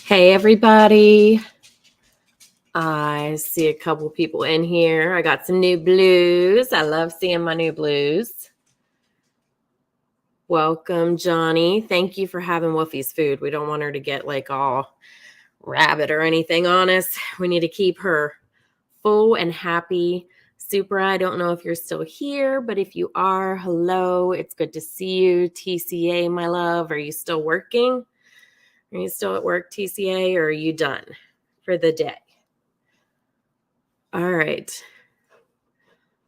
Hey, everybody. I see a couple people in here. I got some new blues. I love seeing my new blues. Welcome, Johnny. Thank you for having Wolfie's food. We don't want her to get like all rabid or anything on us. We need to keep her full and happy. Super, I don't know if you're still here, but if you are, hello. It's good to see you. TCA, my love. Are you still working? Are you still at work, TCA, or are you done for the day? All right.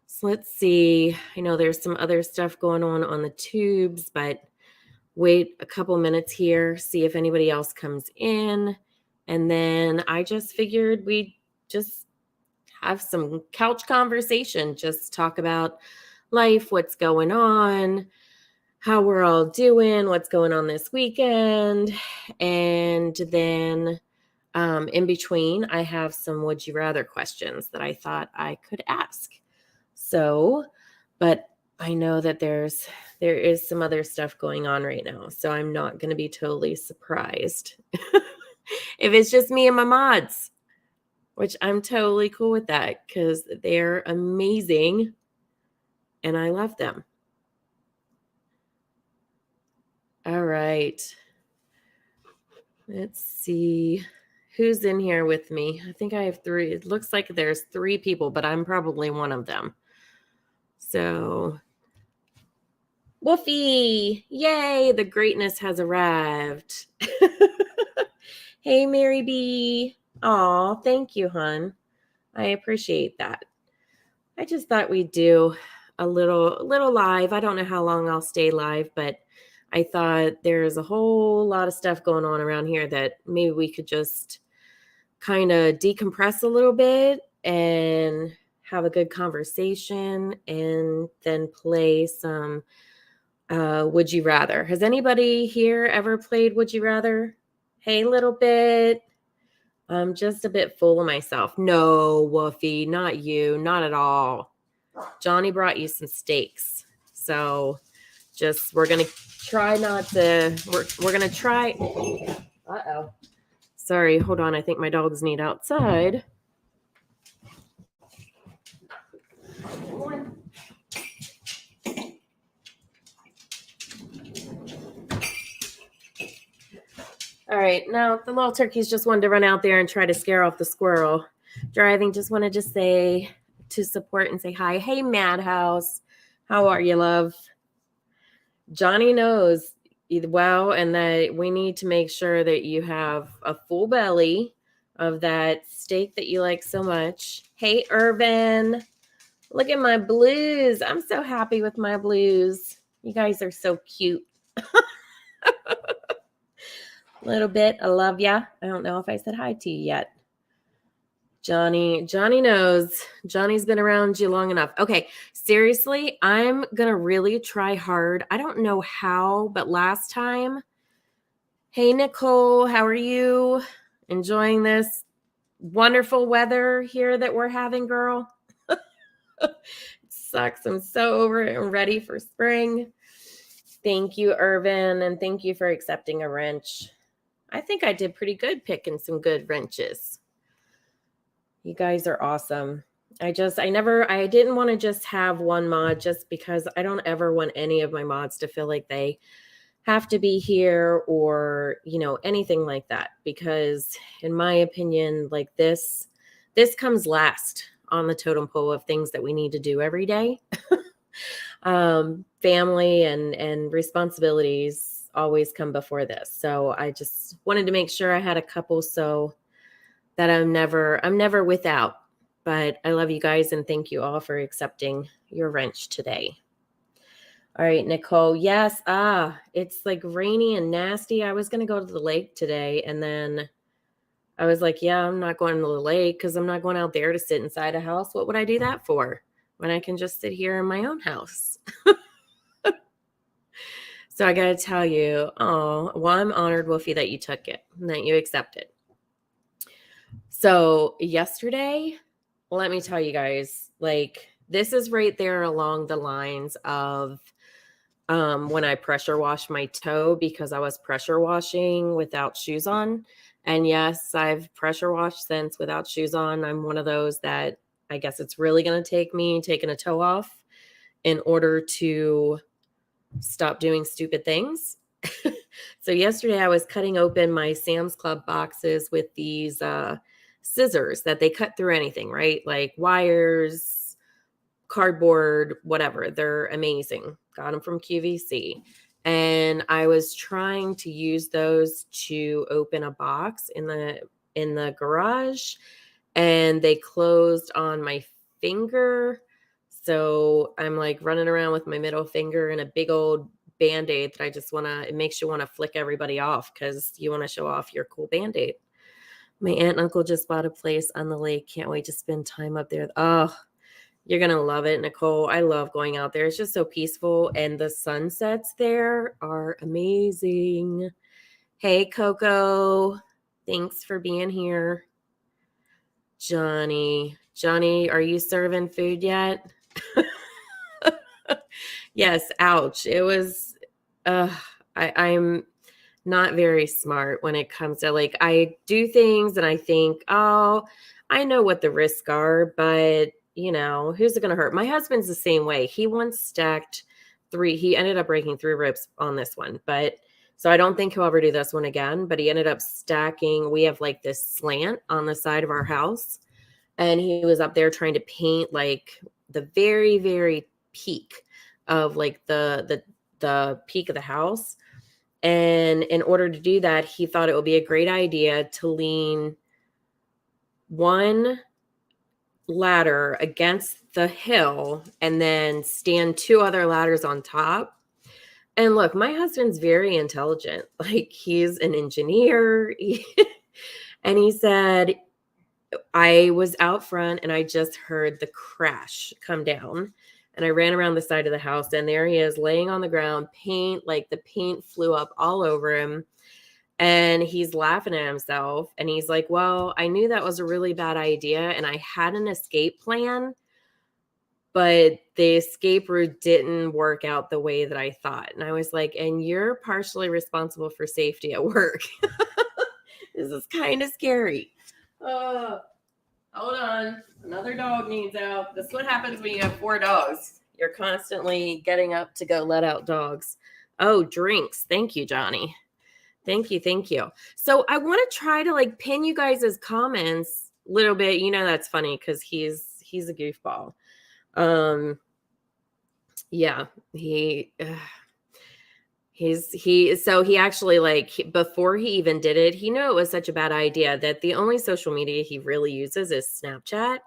So let's see. I know there's some other stuff going on the tubes, but wait a couple minutes here, see if anybody else comes in. And then I just figured we'd just have some couch conversation, just talk about life, what's going on, how we're all doing, what's going on this weekend. And then in between, I have some would you rather questions that I thought I could ask. So, but I know that there is some other stuff going on right now, so I'm not going to be totally surprised if it's just me and my mods, which I'm totally cool with that because they're amazing and I love them. All right. Let's see who's in here with me. I think I have 3. It looks like there's 3 people, but I'm probably one of them. So, Woofy! Yay! The greatness has arrived. Hey, Mary B. Aw, thank you, hon. I appreciate that. I just thought we'd do a little live. I don't know how long I'll stay live, but I thought there's a whole lot of stuff going on around here that maybe we could just kind of decompress a little bit and have a good conversation and then play some Would You Rather. Has anybody here ever played Would You Rather? Hey, little bit. I'm just a bit full of myself. No, Woofy, not you. Not at all. Johnny brought you some steaks. So just, we're going to try not to, we're going to try. Uh-oh. Sorry, hold on. I think my dogs need outside. All right, now the little turkeys just wanted to run out there and try to scare off the squirrel. Driving, just wanted to say, to support and say hi. Hey, Madhouse. How are you, love? Johnny knows well, and that we need to make sure that you have a full belly of that steak that you like so much. Hey, Irvin. Look at my blues. I'm so happy with my blues. You guys are so cute. Little bit. I love ya. I don't know if I said hi to you yet. Johnny knows. Johnny's been around you long enough. Okay, seriously, I'm going to really try hard. I don't know how, but last time. Hey, Nicole, how are you? Enjoying this wonderful weather here that we're having, girl? It sucks. I'm so over it and ready for spring. Thank you, Irvin, and thank you for accepting a wrench. I think I did pretty good picking some good wrenches. You guys are awesome. I didn't want to just have one mod just because I don't ever want any of my mods to feel like they have to be here or, anything like that. Because in my opinion, like this comes last on the totem pole of things that we need to do every day. Family and responsibilities always come before this. So I just wanted to make sure I had a couple so that I'm never without. But I love you guys and thank you all for accepting your wrench today. All right, Nicole. Yes. It's like rainy and nasty. I was going to go to the lake today and then I was like, yeah, I'm not going to the lake because I'm not going out there to sit inside a house. What would I do that for when I can just sit here in my own house? So I got to tell you, I'm honored, Wolfie, that you took it and that you accepted. So yesterday, let me tell you guys, like this is right there along the lines of when I pressure washed my toe because I was pressure washing without shoes on. And yes, I've pressure washed since without shoes on. I'm one of those that I guess it's really going to take me taking a toe off in order to stop doing stupid things. So yesterday I was cutting open my Sam's Club boxes with these scissors that they cut through anything, right? Like wires, cardboard, whatever. They're amazing. Got them from QVC. And I was trying to use those to open a box in the garage, and they closed on my finger. So I'm like running around with my middle finger and a big old Band-Aid that I just want to, it makes you want to flick everybody off because you want to show off your cool Band-Aid. My aunt and uncle just bought a place on the lake. Can't wait to spend time up there. Oh, you're going to love it, Nicole. I love going out there. It's just so peaceful. And the sunsets there are amazing. Hey, Coco. Thanks for being here. Johnny, are you serving food yet? Yes, ouch. It was, I'm not very smart when it comes to like, I do things and I think, oh, I know what the risks are, but you know, who's it going to hurt? My husband's the same way. He once stacked he ended up breaking 3 ribs on this one, but so I don't think he'll ever do this one again, but he ended up stacking. We have like this slant on the side of our house, and he was up there trying to paint like the very, very peak of like the peak of the house. And in order to do that, he thought it would be a great idea to lean one ladder against the hill and then stand 2 other ladders on top. And look, my husband's very intelligent. Like he's an engineer. And he said, I was out front and I just heard the crash come down. And I ran around the side of the house, and there he is laying on the ground, paint, like the paint flew up all over him. And he's laughing at himself. And he's like, well, I knew that was a really bad idea. And I had an escape plan, but the escape route didn't work out the way that I thought. And I was like, and you're partially responsible for safety at work. This is kind of scary. Hold on. Another dog needs out. This is what happens when you have 4 dogs. You're constantly getting up to go let out dogs. Oh, drinks. Thank you, Johnny. Thank you. So I want to try to like pin you guys' comments a little bit. You know, that's funny because he's a goofball. Yeah, he actually, like, before he even did it, he knew it was such a bad idea that the only social media he really uses is Snapchat.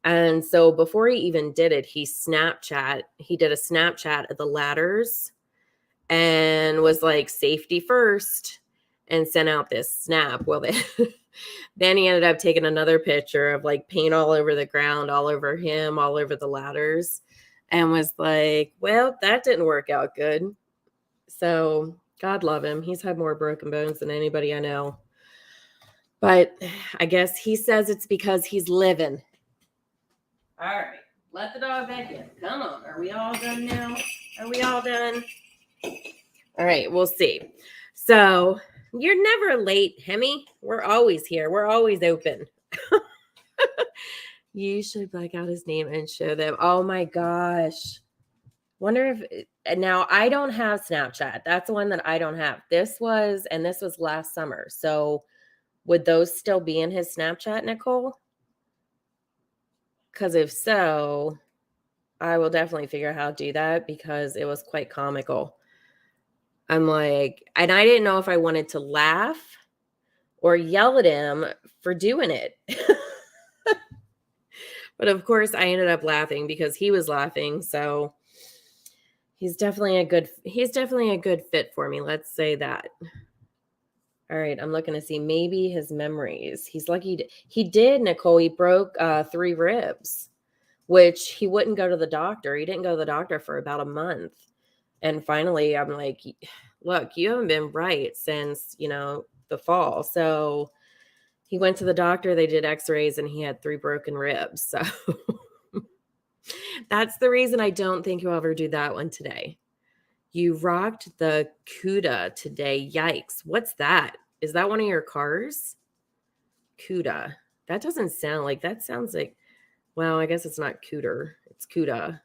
And so before he even did it, he did a Snapchat of the ladders and was like, safety first, and sent out this snap. Well, then he ended up taking another picture of like paint all over the ground, all over him, all over the ladders, and was like, well, that didn't work out good. So God love him. He's had more broken bones than anybody I know. But I guess he says it's because he's living. All right. Let the dog back in. Come on. Are we all done now? Are we all done? All right. We'll see. So you're never late, Hemi. We're always here. We're always open. You should black out his name and show them. Oh my gosh. Wonder if now I don't have Snapchat. That's the one that I don't have. This was last summer. So would those still be in his Snapchat, Nicole? Because if so, I will definitely figure out how to do that because it was quite comical. I'm like, and I didn't know if I wanted to laugh or yell at him for doing it. But of course, I ended up laughing because he was laughing. So he's definitely a good fit for me. Let's say that. All right, I'm looking to see maybe his memories. He's lucky. He did, Nicole. He broke 3 ribs, which he wouldn't go to the doctor. He didn't go to the doctor for about a month. And finally, I'm like, look, you haven't been right since, the fall. So he went to the doctor. They did x-rays and he had 3 broken ribs. So that's the reason I don't think he'll ever do that one today. You rocked the CUDA today. Yikes. What's that? Is that one of your cars? Cuda. That doesn't sound like, that sounds like, well, I guess it's not Cooter. It's Cuda.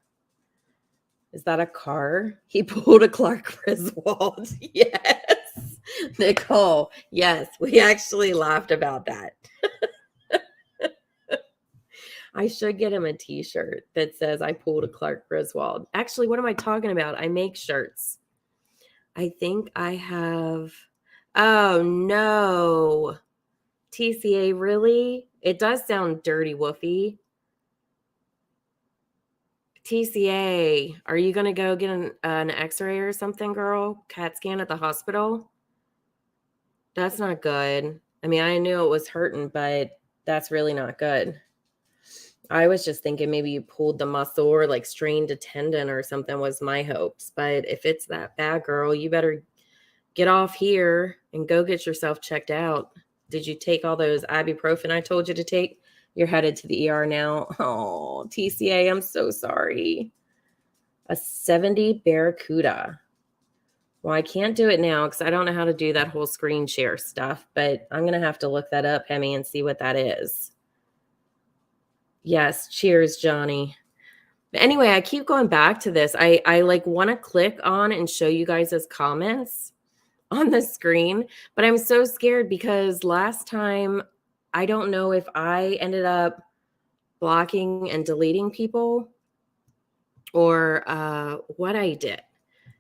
Is that a car? He pulled a Clark Griswold. Yes. Nicole. Yes. We actually laughed about that. I should get him a t-shirt that says I pulled a Clark Griswold. Actually, what am I talking about? I make shirts. I think I have. Oh, no. TCA, really? It does sound dirty woofy. TCA, are you going to go get an x-ray or something, girl? CAT scan at the hospital? That's not good. I mean, I knew it was hurting, but that's really not good. I was just thinking maybe you pulled the muscle or like strained a tendon or something was my hopes. But if it's that bad, girl, you better get off here and go get yourself checked out. Did you take all those ibuprofen I told you to take? You're headed to the ER now. Oh, TCA, I'm so sorry. A 70 Barracuda. Well, I can't do it now because I don't know how to do that whole screen share stuff, but I'm going to have to look that up, Hemi, and see what that is. Yes, cheers, Johnny. But anyway, I keep going back to this. I like want to click on and show you guys as comments on the screen, but I'm so scared because last time I don't know if I ended up blocking and deleting people or what I did.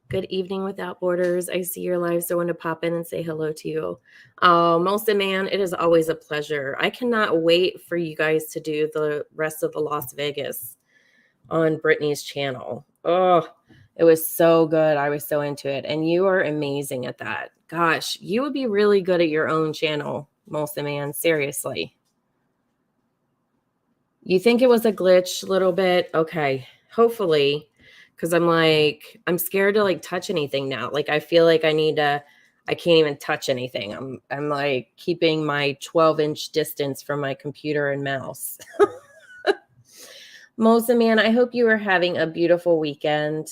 Good evening without borders. I see your live, so I want to pop in and say hello to you. Molson man, it is always a pleasure. I cannot wait for you guys to do the rest of the Las Vegas on Brittany's channel. Oh, it was so good. I was so into it. And you are amazing at that. Gosh, you would be really good at your own channel, Molson man. Seriously. You think it was a glitch a little bit? Okay. Hopefully. Because I'm scared to like touch anything now. Like I feel like I can't even touch anything. I'm like keeping my 12-inch distance from my computer and mouse. Mosa man, I hope you are having a beautiful weekend.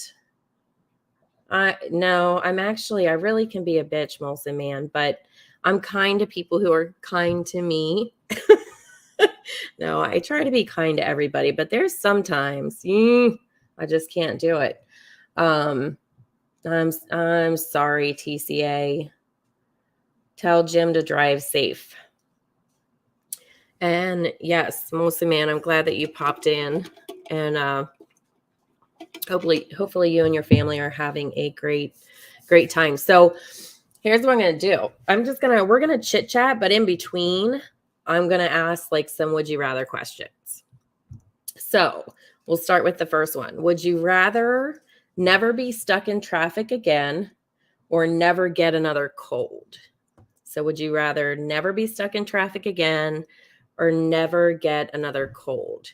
I really can be a bitch, Molson man, but I'm kind to people who are kind to me. No, I try to be kind to everybody, but there's sometimes I just can't do it. I'm sorry, TCA. Tell Jim to drive safe. And yes, Molson man, I'm glad that you popped in, and hopefully you and your family are having a great time. So here's what I'm going to do. We're going to chit chat, but in between, I'm going to ask like some would you rather questions. So we'll start with the first one. Would you rather never be stuck in traffic again or never get another cold? So would you rather never be stuck in traffic again or never get another cold?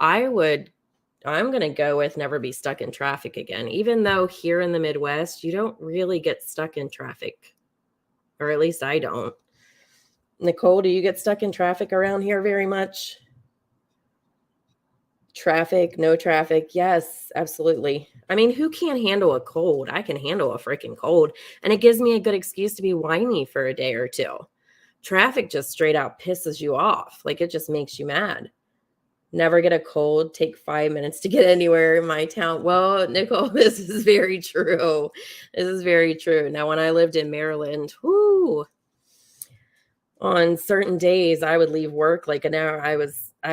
I'm going to go with never be stuck in traffic again, even though here in the Midwest, you don't really get stuck in traffic, or at least I don't. Nicole, do you get stuck in traffic around here very much? Traffic, no traffic. Yes, absolutely. I mean, who can't handle a cold? I can handle a freaking cold, and it gives me a good excuse to be whiny for a day or two. Traffic just straight out pisses you off. Like it just makes you mad. Never get a cold, take 5 minutes to get anywhere in my town. Well, Nicole, this is very true. This is very true. Now, when I lived in Maryland, on certain days I would leave work like an hour. I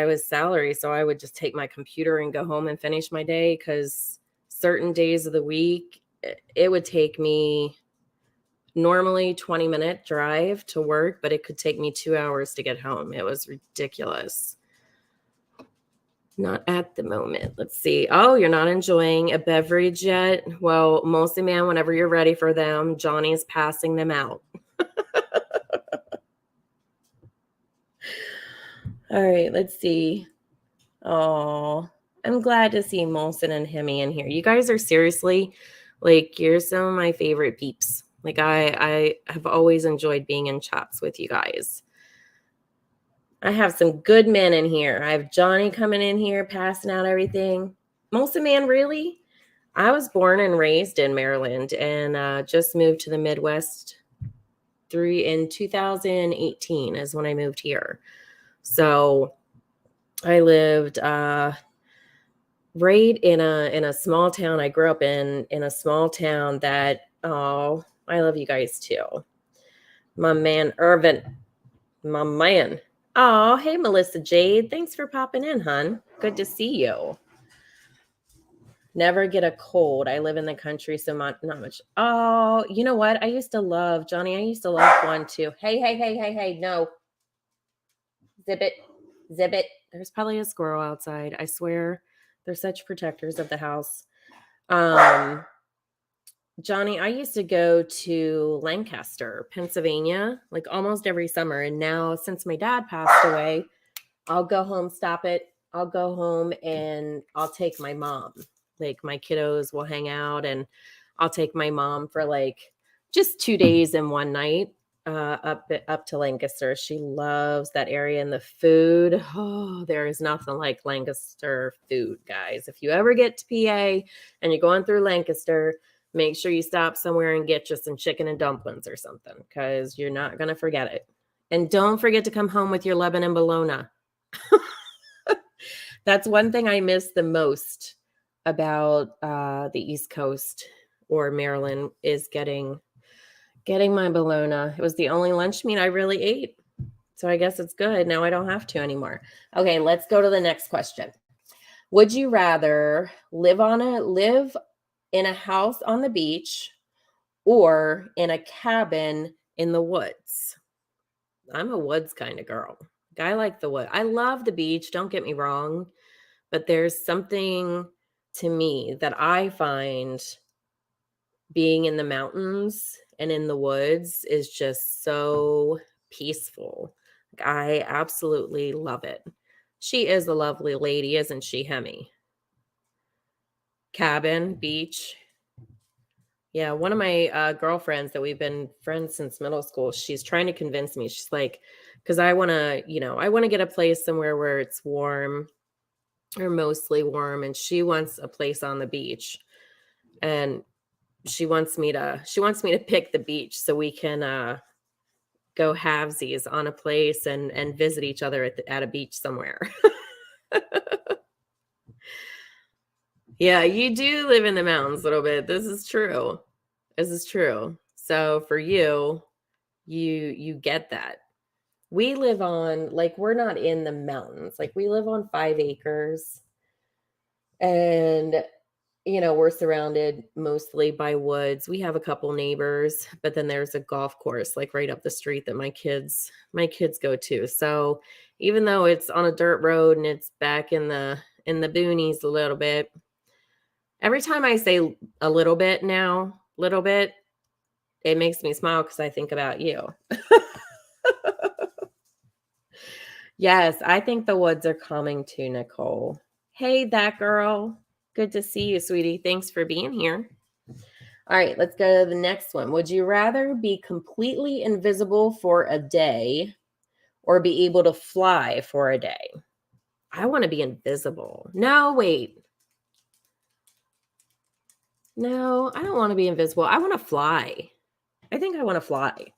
was salary, so I would just take my computer and go home and finish my day, because certain days of the week, it would take me normally 20-minute drive to work, but it could take me 2 hours to get home. It was ridiculous. Not at the moment. Let's see. Oh, you're not enjoying a beverage yet? Well, mostly, man, whenever you're ready for them, Johnny's passing them out. All right, let's see. Oh, I'm glad to see Molson and Hemi in here. You guys are seriously, like, you're some of my favorite peeps. Like, I have always enjoyed being in chats with you guys. I have some good men in here. I have Johnny coming in here, passing out everything. Molson man, really? I was born and raised in Maryland and just moved to the Midwest in 2018 is when I moved here. So I lived right in a small town. I grew up in a small town that, oh, I love you guys too. My man Irvin, my man. Oh, hey Melissa Jade. Thanks for popping in, hun. Good to see you. Never get a cold. I live in the country, so not much. Oh, you know what? I used to love, Johnny, I used to love one too. Hey, hey, hey, hey, hey, no. Zip it. Zip it. There's probably a squirrel outside. I swear. They're such protectors of the house. Um, Johnny, I used to go to Lancaster, Pennsylvania, like almost every summer. And now, since my dad passed away, I'll go home, stop it. I'll go home and I'll take my mom. Like my kiddos will hang out and I'll take my mom for like just 2 days and one night up to Lancaster. She loves that area and the food. Oh, there is nothing like Lancaster food, guys. If you ever get to PA and you're going through Lancaster, make sure you stop somewhere and get you some chicken and dumplings or something because you're not going to forget it. And don't forget to come home with your Lebanon bologna. That's one thing I miss the most about the East Coast or Maryland is getting my bologna. It was the only lunch meat I really ate. So I guess it's good. Now I don't have to anymore. Okay, let's go to the next question. Would you rather live in a house on the beach or in a cabin in the woods? I'm a woods kind of girl. I like the wood. I love the beach, don't get me wrong, but there's something to me that I find being in the mountains and in the woods is just so peaceful. I absolutely love it. She is a lovely lady, isn't she, Hemi? Cabin, beach. Yeah, one of my girlfriends that we've been friends since middle school, she's trying to convince me. She's like, because I want to, I want to get a place somewhere where it's warm or mostly warm. And she wants a place on the beach. And she wants me to pick the beach so we can go halvesies on a place and visit each other at a beach somewhere. Yeah, you do live in the mountains a little bit. This is true. So for you get that. We live on, like, we're not in the mountains. Like, we live on 5 acres and we're surrounded mostly by woods. We have a couple neighbors, but then there's a golf course like right up the street that my kids go to. So even though it's on a dirt road and it's back in the boonies a little bit, every time I say a little bit now, it makes me smile because I think about you. Yes, I think the woods are calming too, Nicole. Hey, that girl. Good to see you, sweetie. Thanks for being here. All right, let's go to the next one. Would you rather be completely invisible for a day or be able to fly for a day? I want to be invisible. No, wait. No, I don't want to be invisible. I want to fly. I think I want to fly.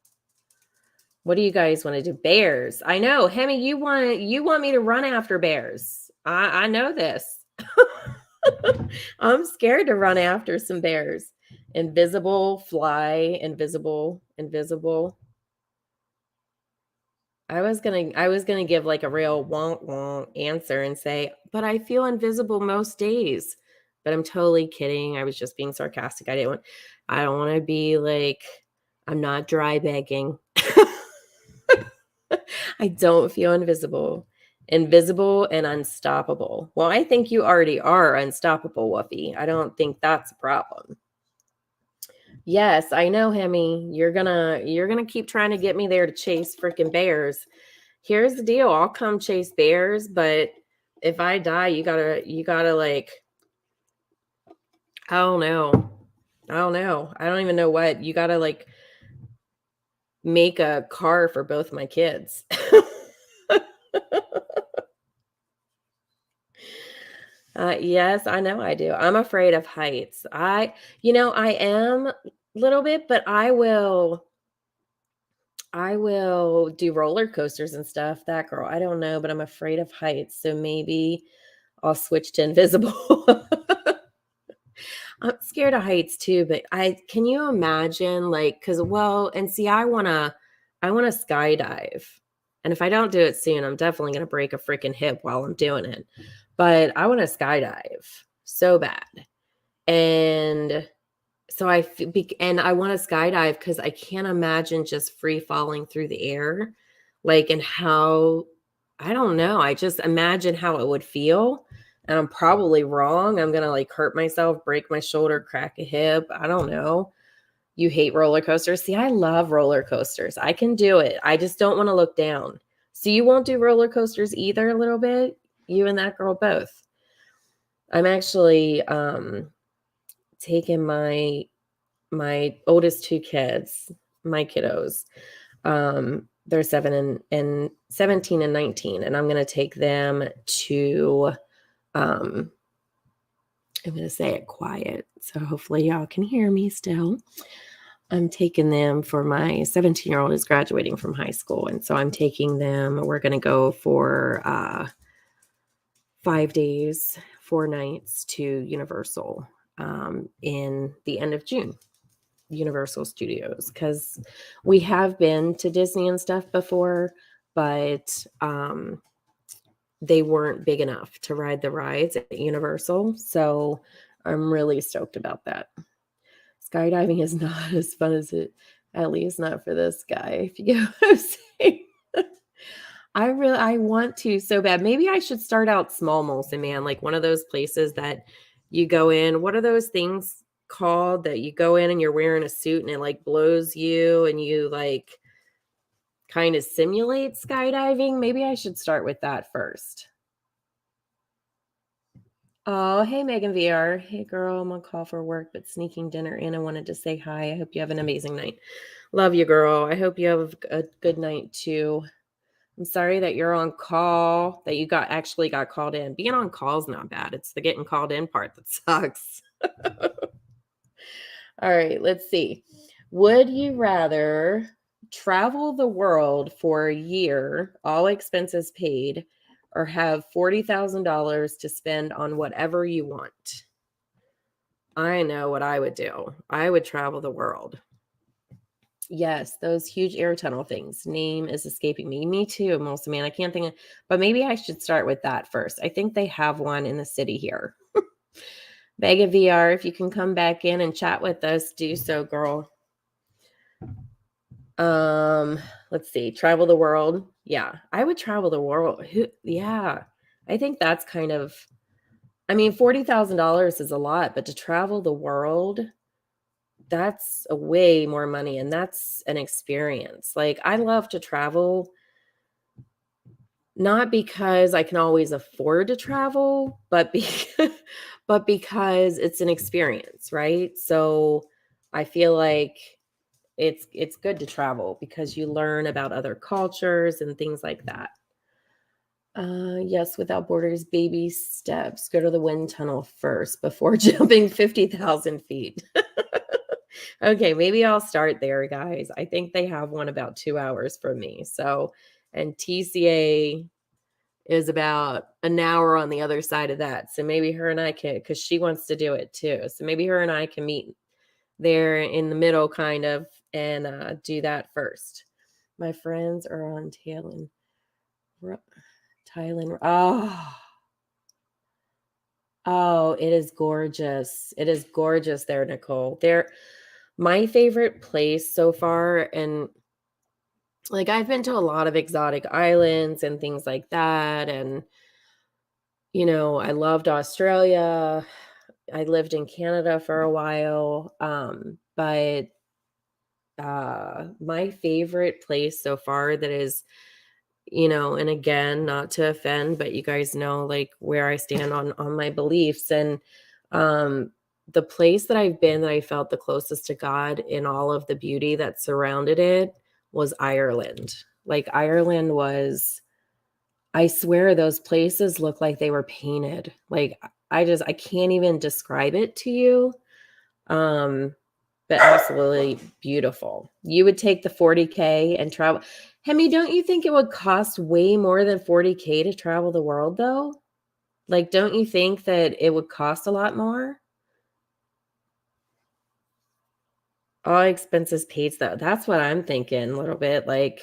What do you guys want to do? Bears. I know. Hemi, you want me to run after bears. I know this. I'm scared to run after some bears. Invisible, fly, invisible. I was gonna give like a real wonk wonk answer and say, but I feel invisible most days. But I'm totally kidding. I was just being sarcastic. I don't want to be like, I'm not dry begging. I don't feel invisible. Invisible and unstoppable. Well, I think you already are unstoppable, Wuffy. I don't think that's a problem. Yes, I know, Hemi. You're gonna keep trying to get me there to chase freaking bears. Here's the deal. I'll come chase bears, but if I die, you gotta like, I don't know. I don't even know what. You gotta like make a car for both my kids. Yes, I know I do. I'm afraid of heights. I am a little bit, but I will do roller coasters and stuff. That girl, I don't know, but I'm afraid of heights, so maybe I'll switch to invisible. I'm scared of heights too, but I can you imagine like cuz well, and see I want to skydive. And if I don't do it soon, I'm definitely going to break a freaking hip while I'm doing it. But I want to skydive so bad. And so and I want to skydive cuz I can't imagine just free falling through the air like and how I don't know. I just imagine how it would feel. And I'm probably wrong. I'm going to like hurt myself, break my shoulder, crack a hip. I don't know. You hate roller coasters. See, I love roller coasters. I can do it. I just don't want to look down. So you won't do roller coasters either a little bit? You and that girl both. I'm actually taking my oldest two kids, my kiddos. They're 17 and 19, and I'm going to take them to I'm going to say it quiet, so hopefully y'all can hear me still. I'm taking them for my 17-year-old is graduating from high school, and so I'm taking them. We're going to go for 5 days, 4 nights to Universal in the end of June. Universal Studios, because we have been to Disney and stuff before, but they weren't big enough to ride the rides at Universal. So I'm really stoked about that. Skydiving is not as fun as it, at least not for this guy, if you get what I'm saying. I want to so bad. Maybe I should start out small, Molson Man, like one of those places that you go in. What are those things called that you go in and you're wearing a suit and it like blows you and you like kind of simulate skydiving? Maybe I should start with that first. Oh, hey, Megan VR. Hey, girl, I'm on call for work, but sneaking dinner in. I wanted to say hi. I hope you have an amazing night. Love you, girl. I hope you have a good night too. I'm sorry that you're on call, that you actually got called in. Being on call is not bad. It's the getting called in part that sucks. All right, let's see. Would you rather travel the world for a year, all expenses paid, or have $40,000 to spend on whatever you want? I know what I would do. I would travel the world. Yes, those huge air tunnel things. Name is escaping me. Me too, most man. I can't think of, but maybe I should start with that first. I think they have one in the city here. Mega VR, if you can come back in and chat with us, do so, girl. Let's see. Travel the world. Yeah, I would travel the world. Yeah. I think that's kind of I mean, $40,000 is a lot, but to travel the world, that's a way more money and that's an experience. Like I love to travel not because I can always afford to travel, but but because it's an experience, right? So I feel like it's good to travel because you learn about other cultures and things like that. Yes, without borders, baby steps. Go to the wind tunnel first before jumping 50,000 feet. Okay, maybe I'll start there, guys. I think they have one about 2 hours from me. So, and TCA is about an hour on the other side of that. So maybe her and I can, because she wants to do it too. So maybe her and I can meet there in the middle, kind of, and do that first. My friends are on Thailand. Oh, it is gorgeous. It is gorgeous there, Nicole. They're my favorite place so far. And like I've been to a lot of exotic islands and things like that. And, I loved Australia. I lived in Canada for a while. But my favorite place so far that is and again, not to offend, but you guys know like where I stand on my beliefs. And the place that I've been that I felt the closest to God in all of the beauty that surrounded it was Ireland. Like Ireland was, I swear those places look like they were painted. Like I can't even describe it to you. Um but absolutely beautiful. You would take the 40K and travel. Hemi, don't you think it would cost way more than 40K to travel the world though? Like, don't you think that it would cost a lot more? All expenses paid though. That's what I'm thinking a little bit. Like,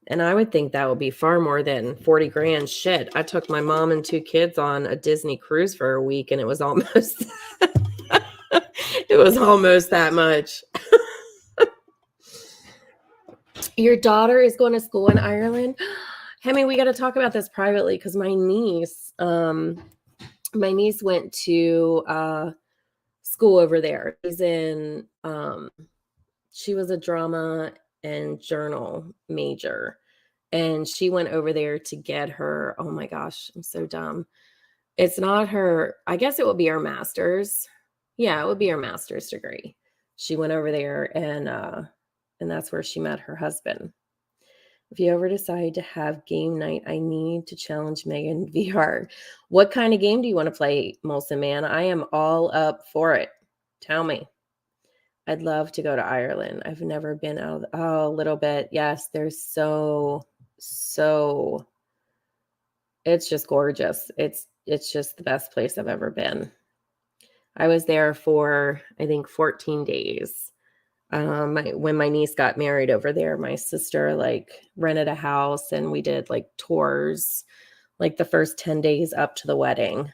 and I would think that would be far more than 40 grand. Shit. I took my mom and 2 kids on a Disney cruise for a week and it was almost it was almost that much. Your daughter is going to school in Ireland. Hemi, we got to talk about this privately because my niece went to school over there. She was a drama and journal major, and she went over there to get her, oh my gosh, I'm so dumb. It's not her, I guess it would be her master's. Yeah, it would be her master's degree. She went over there and that's where she met her husband. If you ever decide to have game night, I need to challenge Megan VR. What kind of game do you want to play, Molson Man? I am all up for it. Tell me. I'd love to go to Ireland. I've never been out. A little bit. Yes, there's so it's just gorgeous. It's just the best place I've ever been. I was there for, I think, 14 days. When my niece got married over there, my sister like rented a house and we did like tours, like the first 10 days up to the wedding.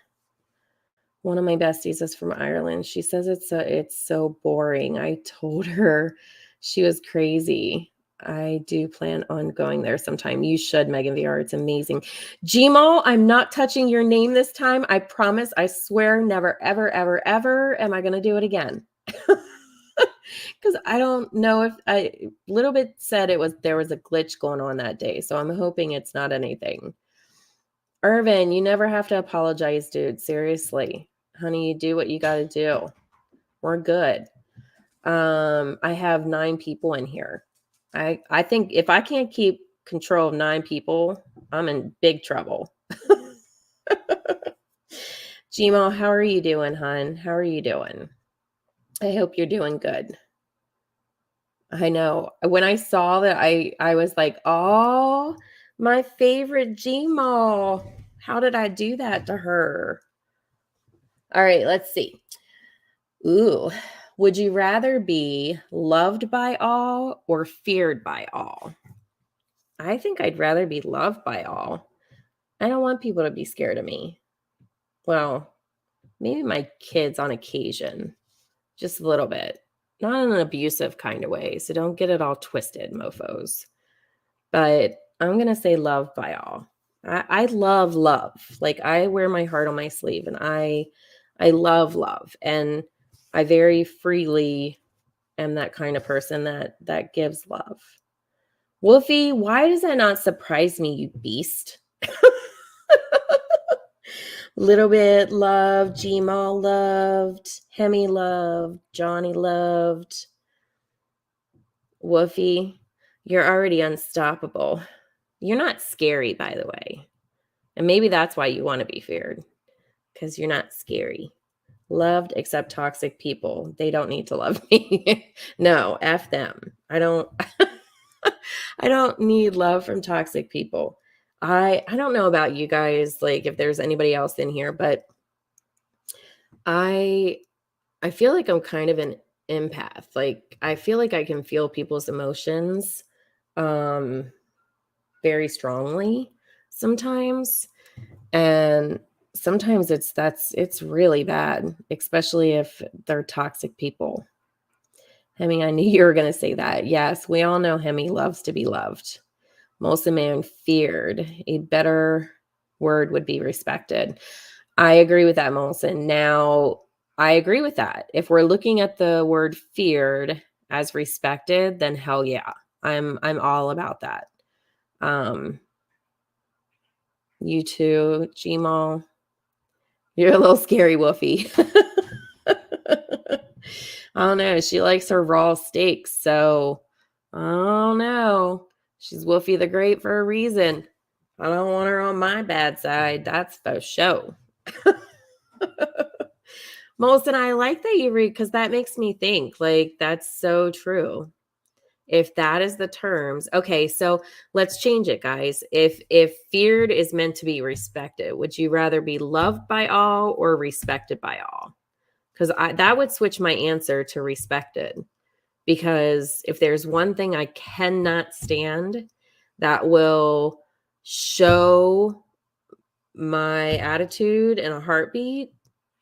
One of my besties is from Ireland. She says it's so boring. I told her she was crazy. I do plan on going there sometime. You should, Megan VR. It's amazing. Gmo, I'm not touching your name this time. I promise. I swear, never, ever, ever, ever am I going to do it again. Because I don't know if little bit said there was a glitch going on that day. So I'm hoping it's not anything. Irvin, you never have to apologize, dude. Seriously. Honey, you do what you got to do. We're good. I have 9 people in here. I think if I can't keep control of 9 people, I'm in big trouble. Gmo, how are you doing, hun? How are you doing? I hope you're doing good. I know. When I saw that, I was like, oh, my favorite Gmo. How did I do that to her? All right, let's see. Ooh, would you rather be loved by all or feared by all? I think I'd rather be loved by all. I don't want people to be scared of me. Well, maybe my kids on occasion, just a little bit. Not in an abusive kind of way, so don't get it all twisted, mofos. But I'm going to say loved by all. I love love. Like I wear my heart on my sleeve and I love love. And I very freely am that kind of person that gives love. Wolfie, why does that not surprise me, you beast? Little bit loved, Gmal loved, Hemi loved, Johnny loved. Wolfie, you're already unstoppable. You're not scary, by the way. And maybe that's why you want to be feared, because you're not scary. Loved except toxic people. They don't need to love me. No, F them. I don't I don't need love from toxic people. I don't know about you guys, like if there's anybody else in here, but I feel like I'm kind of an empath. Like I feel like I can feel people's emotions very strongly sometimes. And sometimes it's really bad, especially if they're toxic people. Hemi, I knew you were going to say that. Yes, we all know Hemi loves to be loved. Most of man feared. A better word would be respected. I agree with that, Molson. Now, I agree with that. If we're looking at the word feared as respected, then hell yeah. I'm all about that. You too, Gmal. You're a little scary, Wolfie. I don't know. She likes her raw steaks, so I don't know. She's Wolfie the Great for a reason. I don't want her on my bad side. That's for show. Molson, I like that you read because that makes me think. Like, that's so true. If that is the terms, okay, so let's change it, guys. If feared is meant to be respected, would you rather be loved by all or respected by all? Because that would switch my answer to respected. Because if there's one thing I cannot stand that will show my attitude in a heartbeat,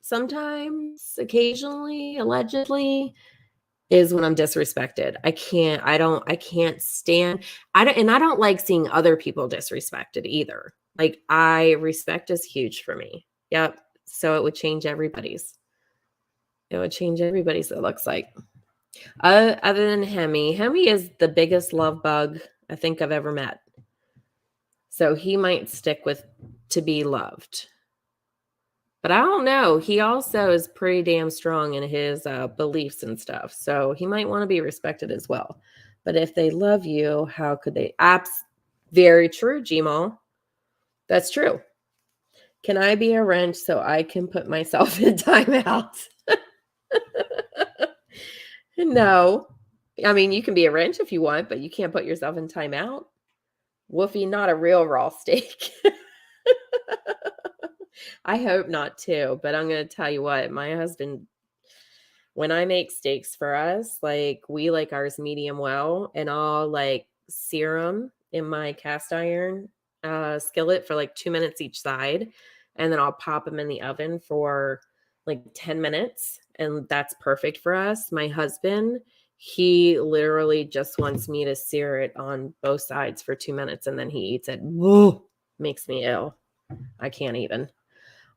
sometimes, occasionally, allegedly, is when I'm disrespected. I can't stand, I don't like seeing other people disrespected either. Like, respect is huge for me. Yep. So it would change everybody's. It would change everybody's, it looks like. Other than Hemi is the biggest love bug I think I've ever met. So he might stick with to be loved. But I don't know. He also is pretty damn strong in his beliefs and stuff. So he might want to be respected as well. But if they love you, how could they? Very true, Gmail. That's true. Can I be a wrench so I can put myself in timeout? No. I mean, you can be a wrench if you want, but you can't put yourself in timeout. Woofy, not a real raw steak. I hope not too, but I'm going to tell you what, my husband, when I make steaks for us, like, we like ours medium well, and I'll like sear them in my cast iron skillet for like 2 minutes each side. And then I'll pop them in the oven for like 10 minutes. And that's perfect for us. My husband, he literally just wants me to sear it on both sides for 2 minutes and then he eats it. Whoa, makes me ill. I can't even.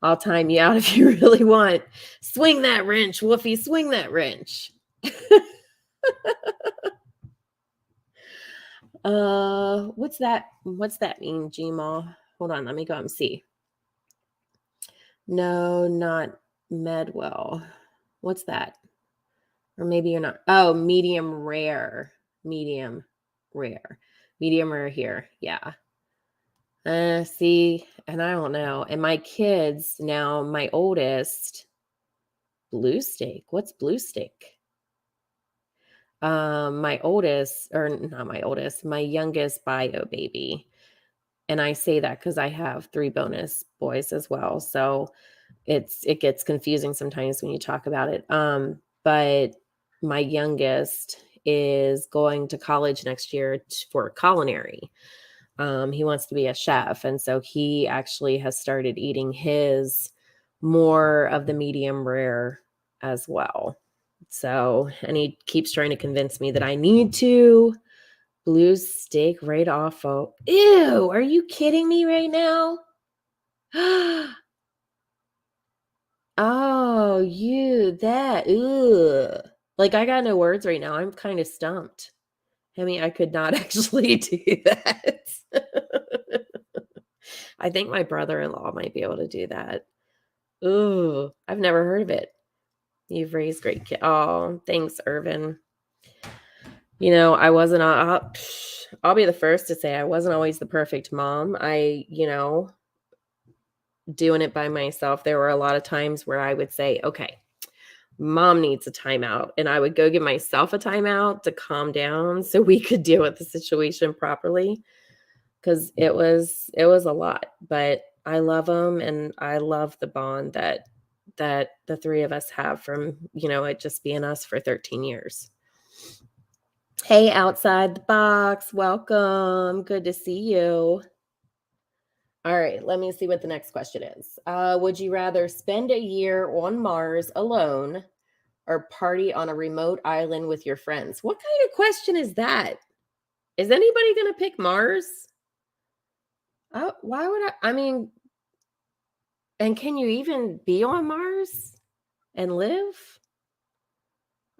I'll time you out if you really want. Swing that wrench, Woofy. Swing that wrench. What's that? What's that mean, Gmail? Hold on, let me go and see. No, not Medwell. What's that? Or maybe you're not. Oh, medium rare. Medium rare. Medium rare here. Yeah. See, and I don't know. And my kids now, my oldest, blue steak. What's blue steak? My oldest, or not my oldest, my youngest bio baby. And I say that because I have 3 bonus boys as well. So it gets confusing sometimes when you talk about it. But my youngest is going to college next year for culinary. He wants to be a chef. And so he actually has started eating his more of the medium rare as well. So, and he keeps trying to convince me that I need to blue steak right off of. Ew, are you kidding me right now? Oh, ugh. Like, I got no words right now. I'm kind of stumped. I mean, I could not actually do that. I think my brother-in-law might be able to do that. Ooh, I've never heard of it. You've raised great kids. Oh, thanks, Irvin. You know, I wasn't, I'll be the first to say I wasn't always the perfect mom. Doing it by myself, there were a lot of times where I would say, okay, mom needs a timeout. And I would go give myself a timeout to calm down so we could deal with the situation properly. Cause it was a lot, but I love them. And I love the bond that the 3 of us have from, it just being us for 13 years. Hey, outside the box. Welcome. Good to see you. All right, let me see what the next question is. Would you rather spend a year on Mars alone or party on a remote island with your friends? What kind of question is that? Is anybody going to pick Mars? Why would I mean, and can you even be on Mars and live?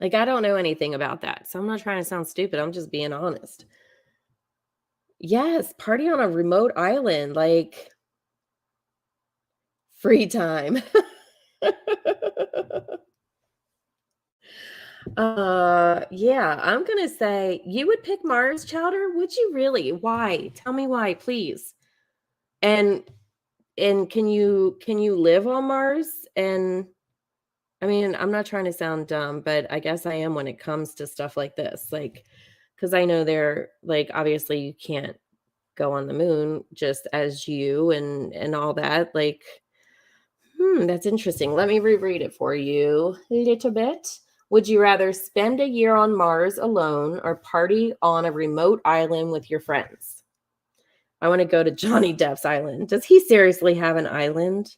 Like, I don't know anything about that. So I'm not trying to sound stupid. I'm just being honest. Yes, party on a remote island, like free time. Yeah, I'm gonna say you would pick Mars, Chowder. Would you really? Why? Tell me why, please. And can you live on Mars? And I mean, I'm not trying to sound dumb, but I guess I am when it comes to stuff like this. Like, because I know they're like, obviously, you can't go on the moon just as you and all that. Like, that's interesting. Let me reread it for you a little bit. Would you rather spend a year on Mars alone or party on a remote island with your friends? I want to go to Johnny Depp's island. Does he seriously have an island?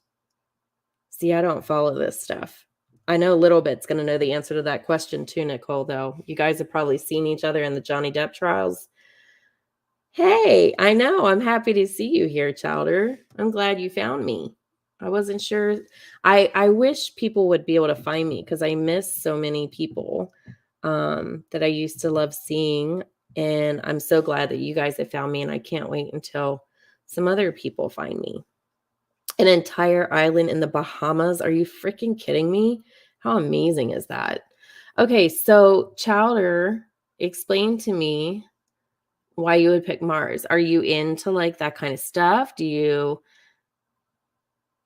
See, I don't follow this stuff. I know Little Bit's going to know the answer to that question too, Nicole, though. You guys have probably seen each other in the Johnny Depp trials. Hey, I know. I'm happy to see you here, Chowder. I'm glad you found me. I wasn't sure. I wish people would be able to find me because I miss so many people that I used to love seeing. And I'm so glad that you guys have found me, and I can't wait until some other people find me. An entire island in the Bahamas? Are you freaking kidding me? How amazing is that? Okay, so Chowder, explain to me why you would pick Mars. Are you into like that kind of stuff? Do you,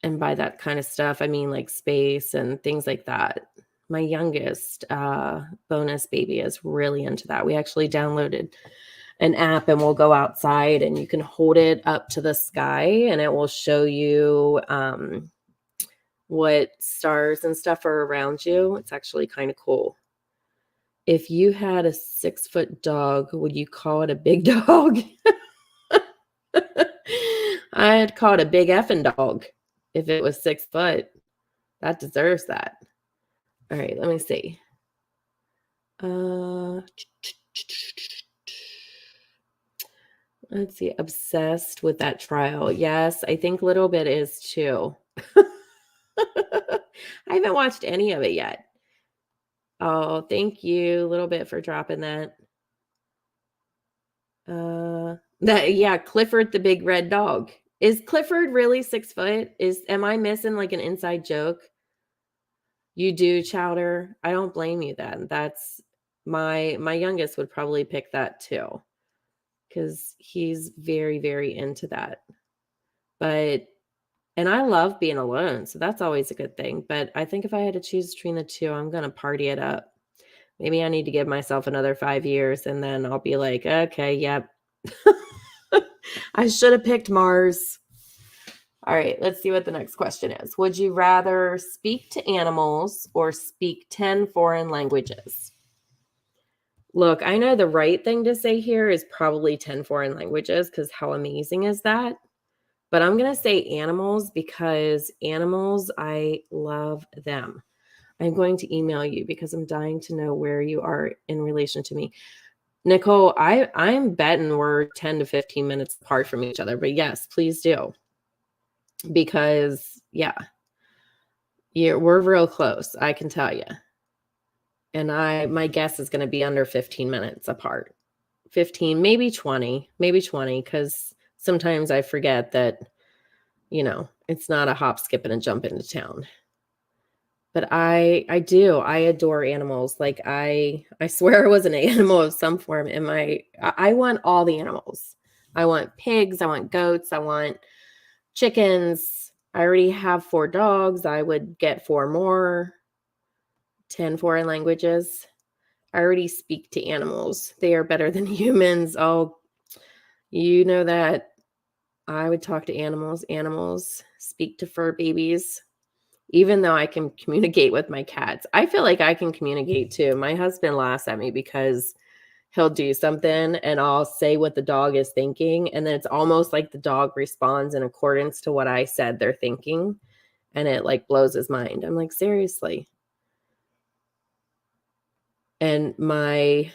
and by that kind of stuff, I mean like space and things like that. My youngest bonus baby is really into that. We actually downloaded an app and we'll go outside and you can hold it up to the sky and it will show you what stars and stuff are around you. It's actually kind of cool. If you had a 6-foot dog, would you call it a big dog? I'd call it a big effing dog if it was 6 foot. That deserves that. All right, let me see. Let's see. Obsessed with that trial. Yes, I think Little Bit is too. I haven't watched any of it yet. Oh, thank you, Little Bit, for dropping that. Clifford the big red dog. Is Clifford really 6 foot? Am I missing like an inside joke? You do, Chowder. I don't blame you then. That's my youngest would probably pick that too. Because he's very, very into that. And I love being alone, so that's always a good thing. But I think if I had to choose between the two, I'm gonna party it up. Maybe I need to give myself another 5 years and then I'll be like, okay, yep. I should have picked Mars. All right, let's see what the next question is. Would you rather speak to animals or speak 10 foreign languages? Look, I know the right thing to say here is probably 10 foreign languages because how amazing is that? But I'm going to say animals because animals, I love them. I'm going to email you because I'm dying to know where you are in relation to me. Nicole, I'm betting we're 10 to 15 minutes apart from each other, but yes, please do. Because we're real close, I can tell you. And my guess is going to be under 15 minutes apart. 15, maybe 20, because sometimes I forget that, it's not a hop, skip, and a jump into town. But I adore animals. Like I swear I was an animal of some form in I want all the animals. I want pigs, I want goats, I want chickens. I already have 4 dogs. I would get 4 more. 10 foreign languages. I already speak to animals. They are better than humans. Oh, you know that. I would talk to animals, speak to fur babies. Even though I can communicate with my cats, I feel like I can communicate too. My husband laughs at me because he'll do something and I'll say what the dog is thinking. And then it's almost like the dog responds in accordance to what I said they're thinking. And it like blows his mind. I'm like, seriously. And my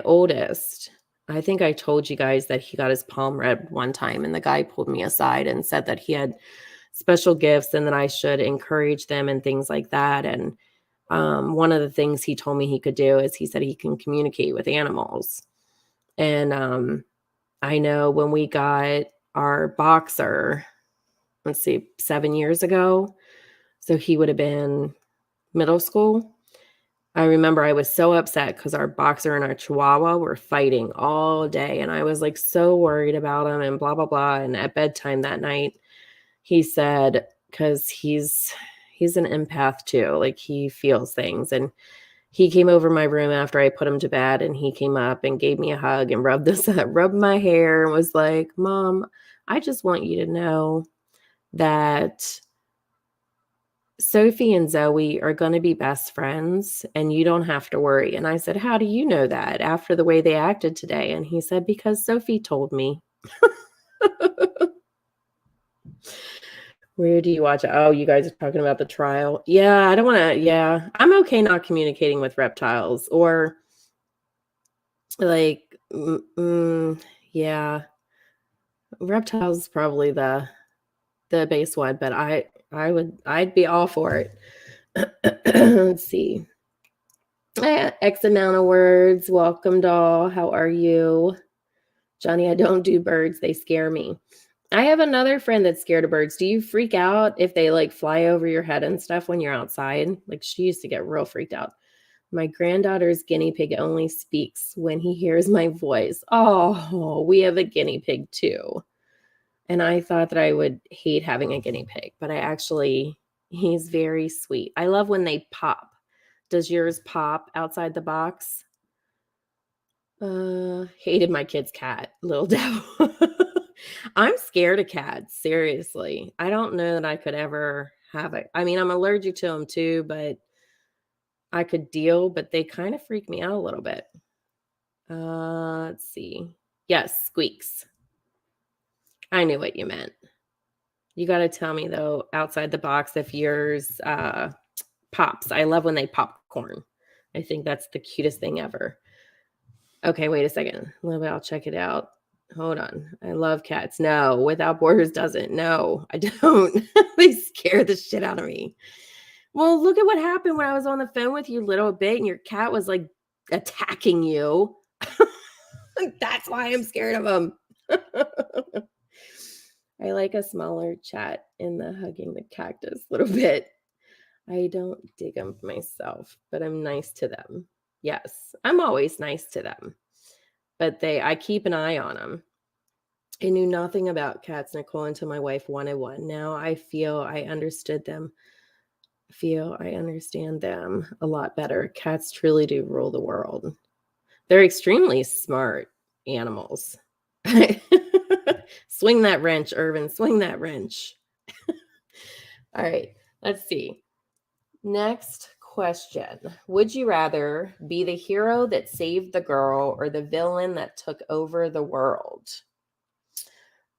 oldest, I think I told you guys that he got his palm read one time and the guy pulled me aside and said that he had special gifts and that I should encourage them and things like that. And one of the things he told me he could do is he said he can communicate with animals. And I know when we got our boxer, 7 years ago, so he would have been middle school. I remember I was so upset because our boxer and our chihuahua were fighting all day. And I was like so worried about him and blah, blah, blah. And at bedtime that night, he said, because he's He's an empath too. Like he feels things. And he came over my room after I put him to bed, and he came up and gave me a hug and rubbed my hair and was like, Mom, I just want you to know that Sophie and Zoe are going to be best friends and you don't have to worry. And I said, how do you know that after the way they acted today? And he said, because Sophie told me. Where do you watch it? Oh, you guys are talking about the trial. Yeah, I don't want to. Yeah, I'm okay not communicating with reptiles or like, yeah, reptiles is probably the base one, but I'd be all for it. Let's see. X amount of words. Welcome, doll. How are you? Johnny, I don't do birds. They scare me. I have another friend that's scared of birds. Do you freak out if they like fly over your head and stuff when you're outside? Like she used to get real freaked out. My granddaughter's guinea pig only speaks when he hears my voice. Oh, we have a guinea pig too. And I thought that I would hate having a guinea pig, but he's very sweet. I love when they pop. Does yours pop outside the box? Hated my kid's cat, little devil. I'm scared of cats, seriously. I don't know that I could ever have it. I mean, I'm allergic to them too, but I could deal, but they kind of freak me out a little bit. Let's see. Yes, squeaks. I knew what you meant. You got to tell me though, outside the box, if yours pops. I love when they popcorn. I think that's the cutest thing ever. Okay, wait a second. I'll check it out. Hold on. I love cats. No, Without Borders doesn't. No, I don't. They scare the shit out of me. Well, look at what happened when I was on the phone with you a little bit and your cat was like attacking you. That's why I'm scared of them. I like a smaller chat in the hugging the cactus a little bit. I don't dig them myself, but I'm nice to them. Yes, I'm always nice to them. But I keep an eye on them. I knew nothing about cats, Nicole, until my wife wanted one. Now I feel I understand them a lot better. Cats truly do rule the world. They're extremely smart animals. Swing that wrench, Irvin. Swing that wrench. All right, let's see. Next question. Would you rather be the hero that saved the girl or the villain that took over the world?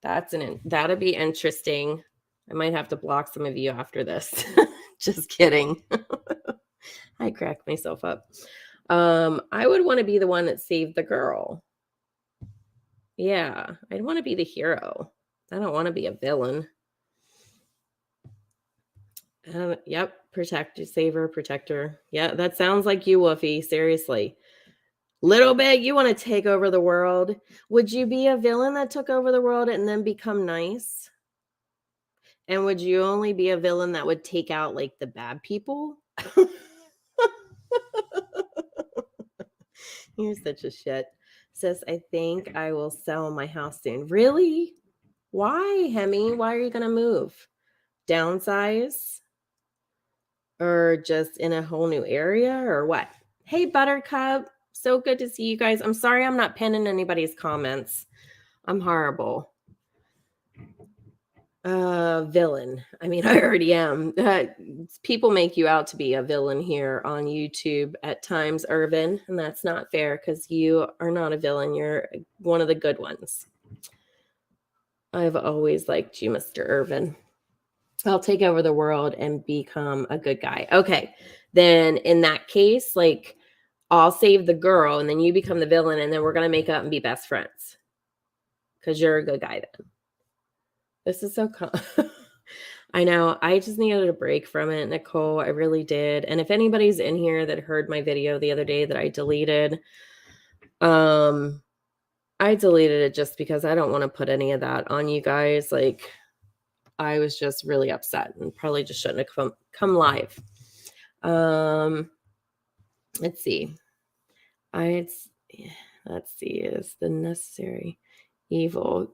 That'd be interesting. I might have to block some of you after this. Just kidding. I cracked myself up. I would want to be the one that saved the girl. Yeah, I'd want to be the hero. I don't want to be a villain. Yep, protector, saver, protector. Yeah, that sounds like you, Woofy. Seriously. Little Big, you want to take over the world. Would you be a villain that took over the world and then become nice? And would you only be a villain that would take out like the bad people? You're such a shit. Sis, I think I will sell my house soon. Really? Why, Hemi? Why are you going to move? Downsize? Or just in a whole new area or what? Hey, Buttercup. So good to see you guys. I'm sorry I'm not pinning anybody's comments. I'm horrible. Villain. I mean, I already am. People make you out to be a villain here on YouTube at times, Irvin, and that's not fair because you are not a villain. You're one of the good ones. I've always liked you, Mr. Irvin. I'll take over the world and become a good guy. Okay, then in that case, like I'll save the girl and then you become the villain and then we're going to make up and be best friends because you're a good guy then. This is so I know. I just needed a break from it, Nicole. I really did. And if anybody's in here that heard my video the other day that I deleted, I deleted it just because I don't want to put any of that on you guys. Like, I was just really upset and probably just shouldn't have come live. Let's see. Let's see. Is the necessary evil?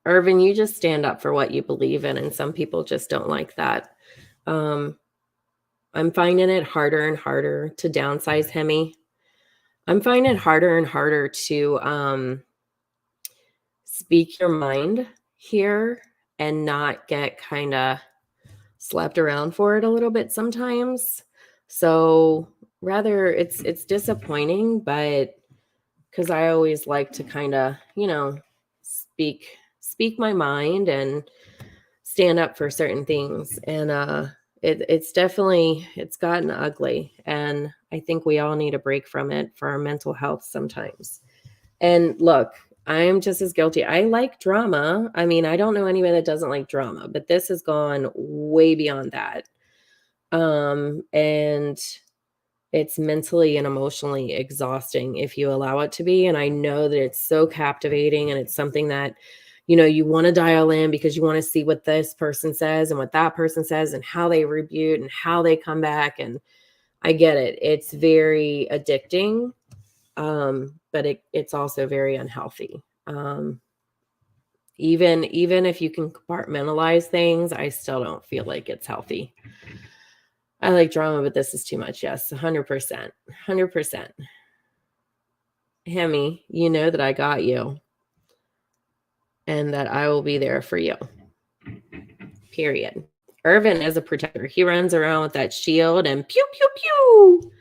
Irvin, you just stand up for what you believe in, and some people just don't like that. I'm finding it harder and harder to downsize, Hemi. I'm finding it harder and harder to speak your mind here and not get kind of slapped around for it a little bit sometimes. So rather it's disappointing, but because I always like to kind of, speak my mind and stand up for certain things. And it's definitely it's gotten ugly. And I think we all need a break from it for our mental health sometimes. And look, I'm just as guilty. I like drama. I mean, I don't know anybody that doesn't like drama, but this has gone way beyond that. And it's mentally and emotionally exhausting if you allow it to be. And I know that it's so captivating and it's something that, you want to dial in because you want to see what this person says and what that person says and how they rebuke and how they come back. And I get it. It's very addicting. But it's also very unhealthy. Even if you can compartmentalize things, I still don't feel like it's healthy. I like drama, but this is too much. Yes, 100%. 100%. Hemi, you know that I got you and that I will be there for you. Period. Irvin is a protector. He runs around with that shield and pew, pew, pew.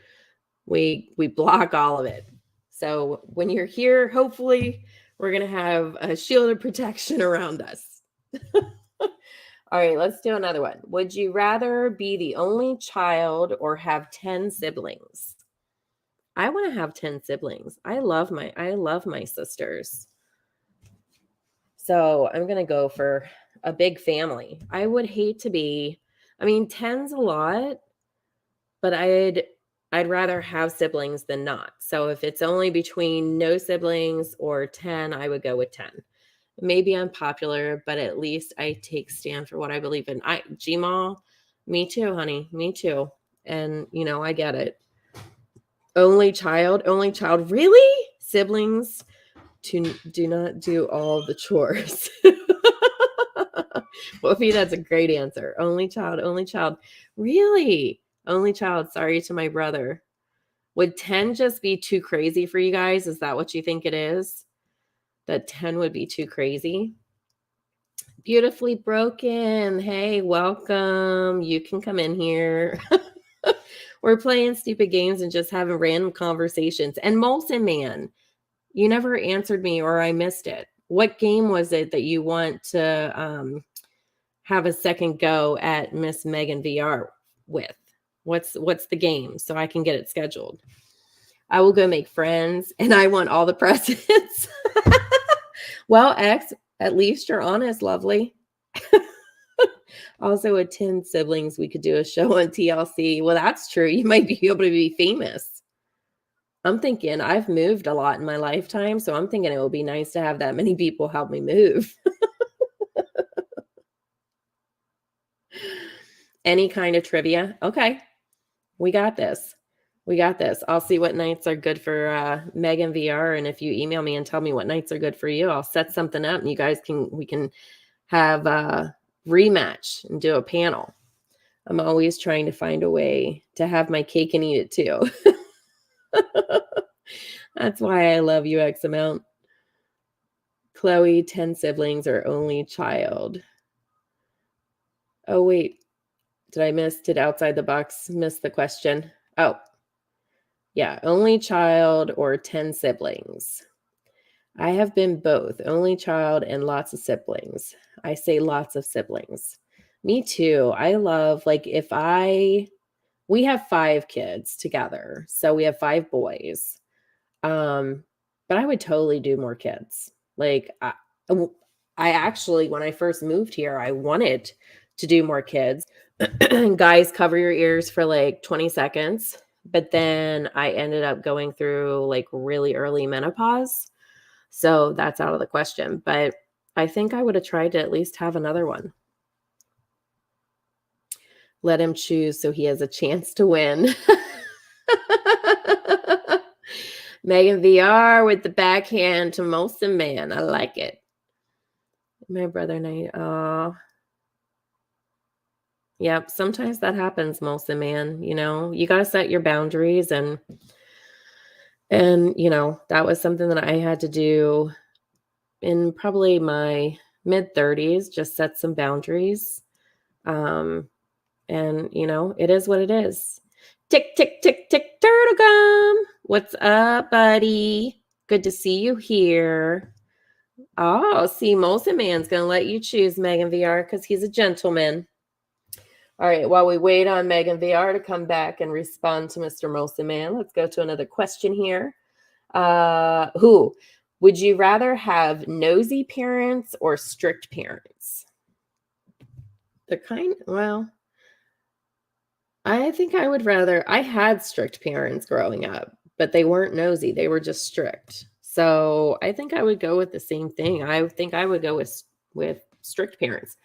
We block all of it. So when you're here, hopefully we're going to have a shield of protection around us. All right, let's do another one. Would you rather be the only child or have 10 siblings? I want to have 10 siblings. I love my sisters. So I'm going to go for a big family. I would hate to be, 10's a lot, but I'd rather have siblings than not. So if it's only between no siblings or 10, I would go with 10. Maybe I'm popular, but at least I take stand for what I believe in. Gma, me too, honey. Me too. And I get it. Only child. Really? Siblings do not do all the chores. Whoopi, that's a great answer. Only child. Really? Only child. Sorry to my brother. Would 10 just be too crazy for you guys? Is that what you think it is? That 10 would be too crazy? Beautifully broken. Hey, welcome. You can come in here. We're playing stupid games and just having random conversations. And Molson Man, you never answered me or I missed it. What game was it that you want to have a second go at Miss Megan VR with? What's the game so I can get it scheduled? I will go make friends and I want all the presents. Well, X, at least you're honest, lovely. Also, with 10 siblings, we could do a show on TLC. Well, that's true. You might be able to be famous. I'm thinking I've moved a lot in my lifetime, so I'm thinking it would be nice to have that many people help me move. Any kind of trivia? Okay. We got this. I'll see what nights are good for Megan VR. And if you email me and tell me what nights are good for you, I'll set something up and we can have a rematch and do a panel. I'm always trying to find a way to have my cake and eat it too. That's why I love you, X amount. Chloe, 10 siblings or only child? Oh, wait. Did Outside the Box miss the question? Oh, yeah. Only child or 10 siblings? I have been both, only child and lots of siblings. I say lots of siblings. Me too. I love, we have 5 kids together. So we have 5 boys. But I would totally do more kids. I actually, when I first moved here, I wanted to do more kids. Guys, cover your ears for 20 seconds. But then I ended up going through really early menopause. So that's out of the question. But I think I would have tried to at least have another one. Let him choose so he has a chance to win. Megan VR with the backhand to Molson Man. I like it. My brother and I, Yep. Sometimes that happens, Molson man. You got to set your boundaries and that was something that I had to do in probably my mid 30s, just set some boundaries. Um, and it is what it is. Tick, tick, tick, tick, turtle gum. What's up, buddy? Good to see you here. Oh, see, Molson Man's going to let you choose Megan VR because he's a gentleman. All right, while we wait on Megan VR to come back and respond to Mr. Molson Man, let's go to another question here. Who would you rather have, nosy parents or strict parents? Well, I think I had strict parents growing up, but they weren't nosy. They were just strict. So I think I would go with the same thing. I think I would go with strict parents.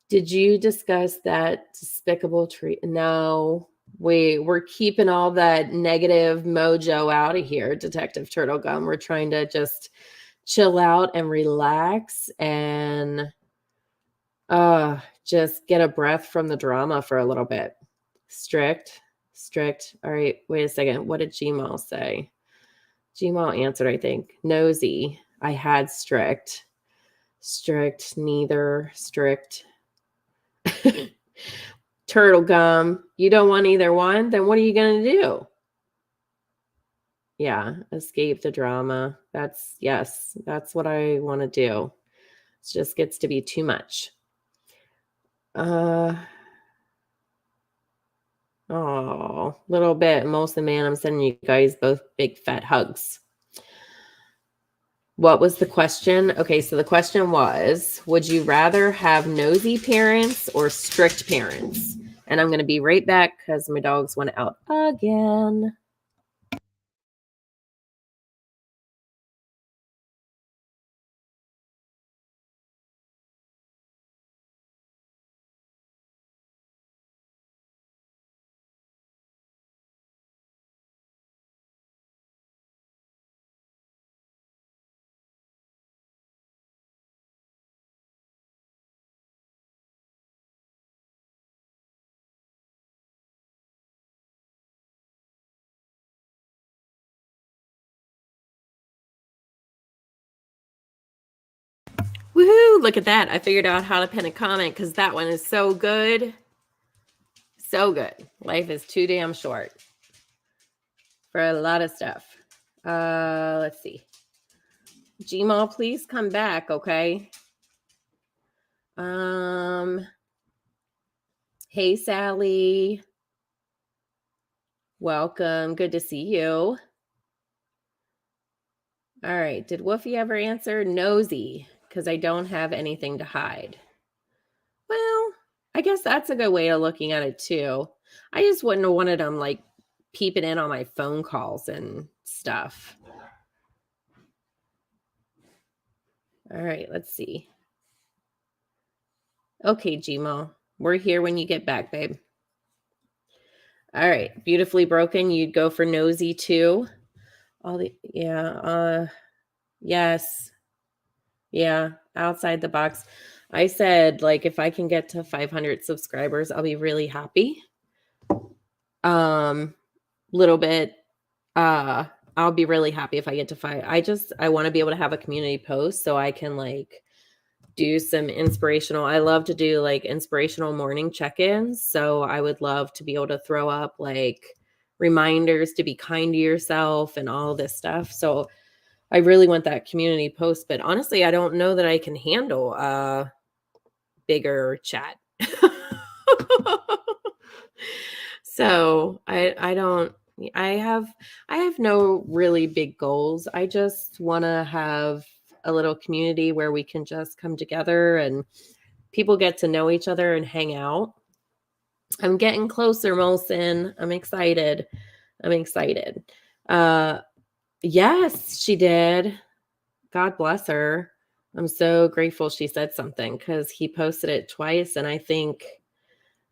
Did you discuss that despicable treat? No, we're keeping all that negative mojo out of here, Detective Turtle Gum. We're trying to just chill out and relax and just get a breath from the drama for a little bit. Strict. All right, wait a second. What did Gmail say? Gmail answered, I think. Nosy. I had strict. Strict, neither. Strict. Turtle gum. You don't want either one? Then what are you going to do? Yeah, escape the drama. That's what I want to do. It just gets to be too much. Oh, little bit. Most of the man, I'm sending you guys both big fat hugs. What was the question? Okay, so the question was, would you rather have nosy parents or strict parents? And I'm going to be right back because my dogs went out again. Woohoo! Look at that. I figured out how to pin a comment because that one is so good. So good. Life is too damn short for a lot of stuff. Let's see. Gmail, please come back, okay? Hey, Sally. Welcome. Good to see you. All right. Did Woofy ever answer? Nosy, because I don't have anything to hide. Well, I guess that's a good way of looking at it, too. I just wouldn't have wanted them, like, peeping in on my phone calls and stuff. All right. Let's see. Okay, Gmail. We're here when you get back, babe. All right. Beautifully broken. You'd go for nosy, too. Yes. Yeah, outside the box. I said, like, if I can get to 500 subscribers, I'll be really happy. Little bit, I'll be really happy if I get to 5. I want to be able to have a community post so I can, like, do some inspirational. I love to do, like, inspirational morning check-ins. So I would love to be able to throw up, like, reminders to be kind to yourself and all this stuff. So I really want that community post, but honestly, I don't know that I can handle a bigger chat. So I have no really big goals. I just want to have a little community where we can just come together and people get to know each other and hang out. I'm getting closer, Molson. I'm excited. Yes, she did. God bless her. I'm so grateful she said something because he posted it twice, and I think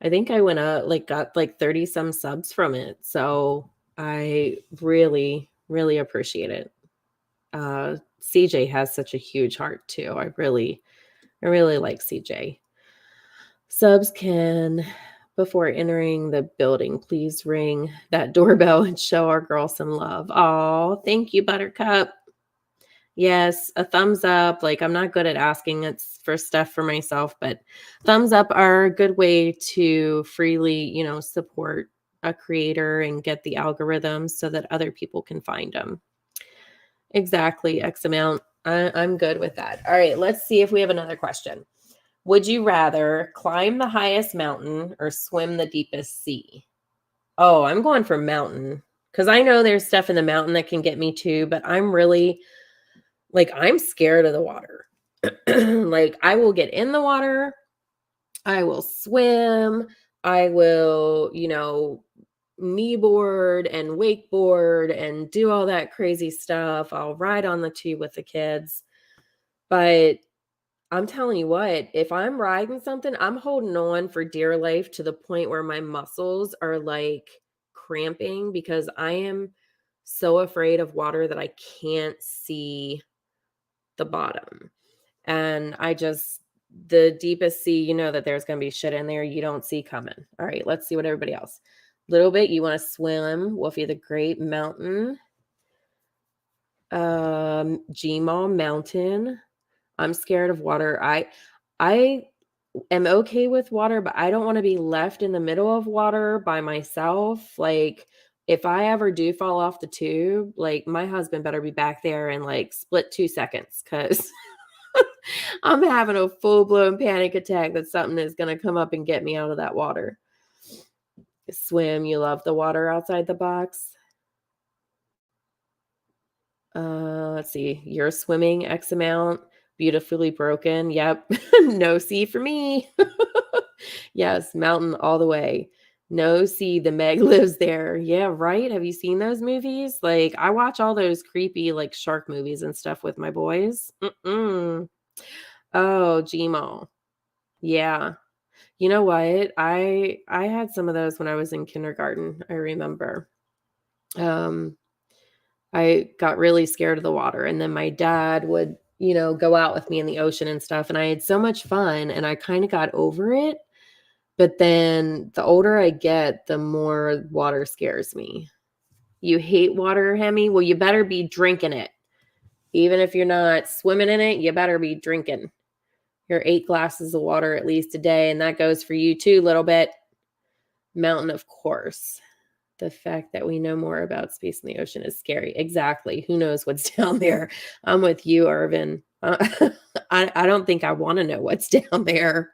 I went up, like, got like 30 some subs from it. So I really, really appreciate it. CJ has such a huge heart too. I really like CJ. Subs can, before entering the building, please ring that doorbell and show our girl some love. Oh, thank you, Buttercup. Yes, a thumbs up. Like, I'm not good at asking it's for stuff for myself, but thumbs up are a good way to freely, support a creator and get the algorithms so that other people can find them. Exactly, X amount. I'm good with that. All right, let's see if we have another question. Would you rather climb the highest mountain or swim the deepest sea? Oh, I'm going for mountain because I know there's stuff in the mountain that can get me too, but I'm really I'm scared of the water. Like, I will get in the water, I will swim, I will, kneeboard and wakeboard and do all that crazy stuff. I'll ride on the tube with the kids. But I'm telling you what, if I'm riding something, I'm holding on for dear life to the point where my muscles are like cramping because I am so afraid of water that I can't see the bottom. And the deepest sea, you know that there's going to be shit in there you don't see coming. All right, let's see what everybody else. Little bit, you want to swim. Wolfie the Great Mountain. Gmaw Mountain. I'm scared of water. I am okay with water, but I don't want to be left in the middle of water by myself. Like, if I ever do fall off the tube, like, my husband better be back there in like split 2 seconds because I'm having a full-blown panic attack that something is going to come up and get me out of that water. Swim, you love the water outside the box. Let's see. You're swimming X amount. Beautifully broken. Yep. No sea for me. Yes, mountain all the way. No sea. The Meg lives there. Yeah, right. Have you seen those movies? Like, I watch all those creepy like shark movies and stuff with my boys. Mm-mm. Oh, Gmail. Yeah. You know what? I had some of those when I was in kindergarten, I remember. I got really scared of the water, and then my dad would, go out with me in the ocean and stuff, and I had so much fun, and I kinda got over it, but then the older I get, the more water scares me. You hate water, Hemi? Well, you better be drinking it. Even if you're not swimming in it, you better be drinking your 8 glasses of water at least a day, and that goes for you too, little bit. Mountain, of course. The fact that we know more about space in the ocean is scary. Exactly. Who knows what's down there? I'm with you, Irvin. I don't think I want to know what's down there.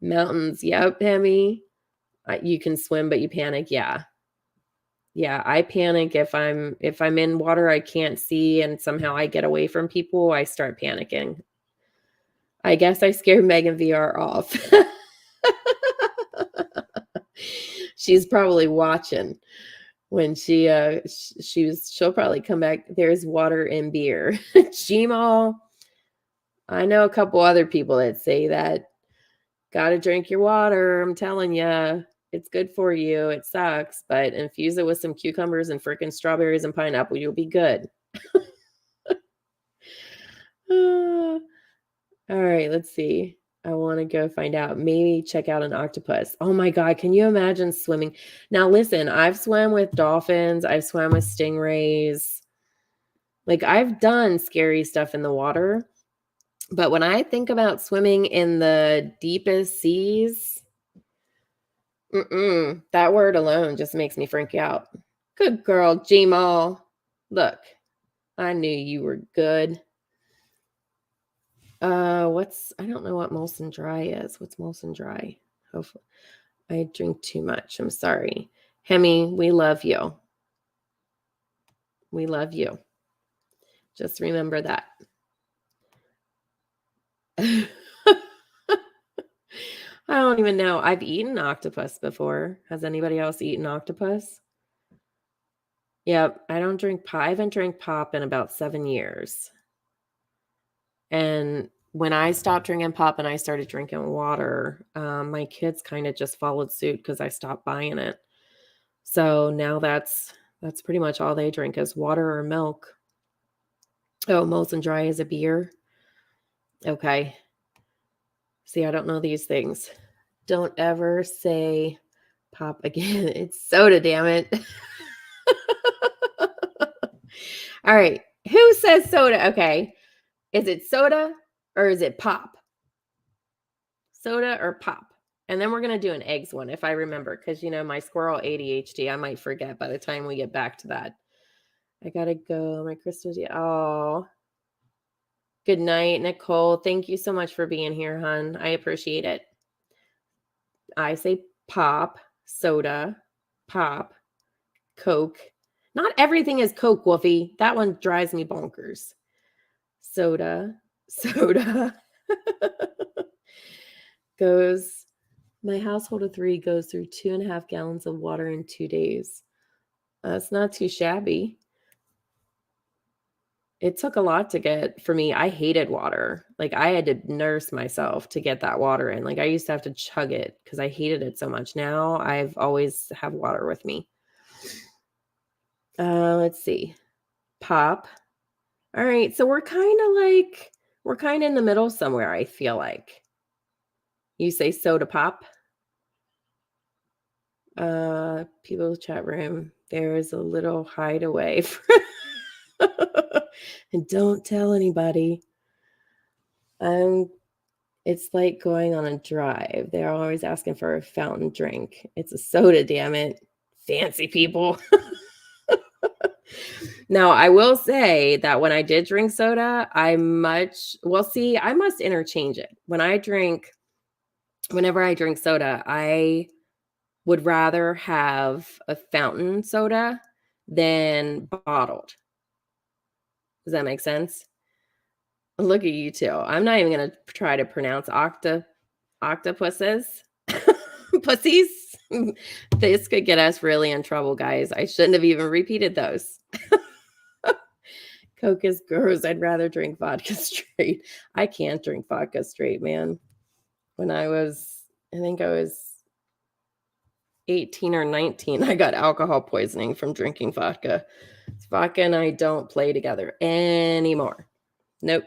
Mountains. Yep, Hemi. You can swim, but you panic. Yeah. Yeah, I panic if I'm in water I can't see and somehow I get away from people, I start panicking. I guess I scared Megan VR off. She's probably watching when she'll probably come back. There's water and beer. Gmail. I know a couple other people that say that. Gotta drink your water. I'm telling you, it's good for you. It sucks, but infuse it with some cucumbers and freaking strawberries and pineapple. You'll be good. All right, let's see. I want to go find out. Maybe check out an octopus. Oh my God, can you imagine swimming? Now, listen, I've swam with dolphins, I've swam with stingrays. Like, I've done scary stuff in the water. But when I think about swimming in the deepest seas, that word alone just makes me freak out. Good girl, Gmail. Look, I knew you were good. I don't know what Molson Dry is. What's Molson Dry? Hopefully, I drink too much. I'm sorry. Hemi, we love you. We love you. Just remember that. I don't even know. I've eaten octopus before. Has anybody else eaten octopus? Yep. I don't drink pop. I haven't drank pop in about 7 years. And when I stopped drinking pop and I started drinking water, my kids kind of just followed suit because I stopped buying it. So now that's pretty much all they drink is water or milk. Oh, Molson Dry is a beer. Okay. See, I don't know these things. Don't ever say pop again. It's soda, damn it. All right. Who says soda? Okay. Is it soda or is it pop? Soda or pop? And then we're going to do an eggs one if I remember, because, my squirrel ADHD, I might forget by the time we get back to that. I got to go. My crystal. Oh, good night, Nicole. Thank you so much for being here, hon. I appreciate it. I say pop, soda, pop, Coke. Not everything is Coke, Wolfie. That one drives me bonkers. Soda. My household of 3 goes through 2.5 gallons of water in 2 days. That's not too shabby. It took a lot to get for me. I hated water. Like, I had to nurse myself to get that water in. Like, I used to have to chug it because I hated it so much. Now I've always have water with me. Let's see. Pop. All right. So we're kind of in the middle somewhere, I feel like. You say soda pop. People's chat room. There is a little hideaway. And don't tell anybody. It's like going on a drive. They're always asking for a fountain drink. It's a soda, damn it. Fancy people. Now, I will say that when I did drink soda, I must interchange it. Whenever I drink soda, I would rather have a fountain soda than bottled. Does that make sense? Look at you two. I'm not even going to try to pronounce octopuses. Pussies. This could get us really in trouble, guys. I shouldn't have even repeated those. Coke is gross. I'd rather drink vodka straight. I can't drink vodka straight, man. When I think I was 18 or 19, I got alcohol poisoning from drinking vodka. Vodka and I don't play together anymore. Nope.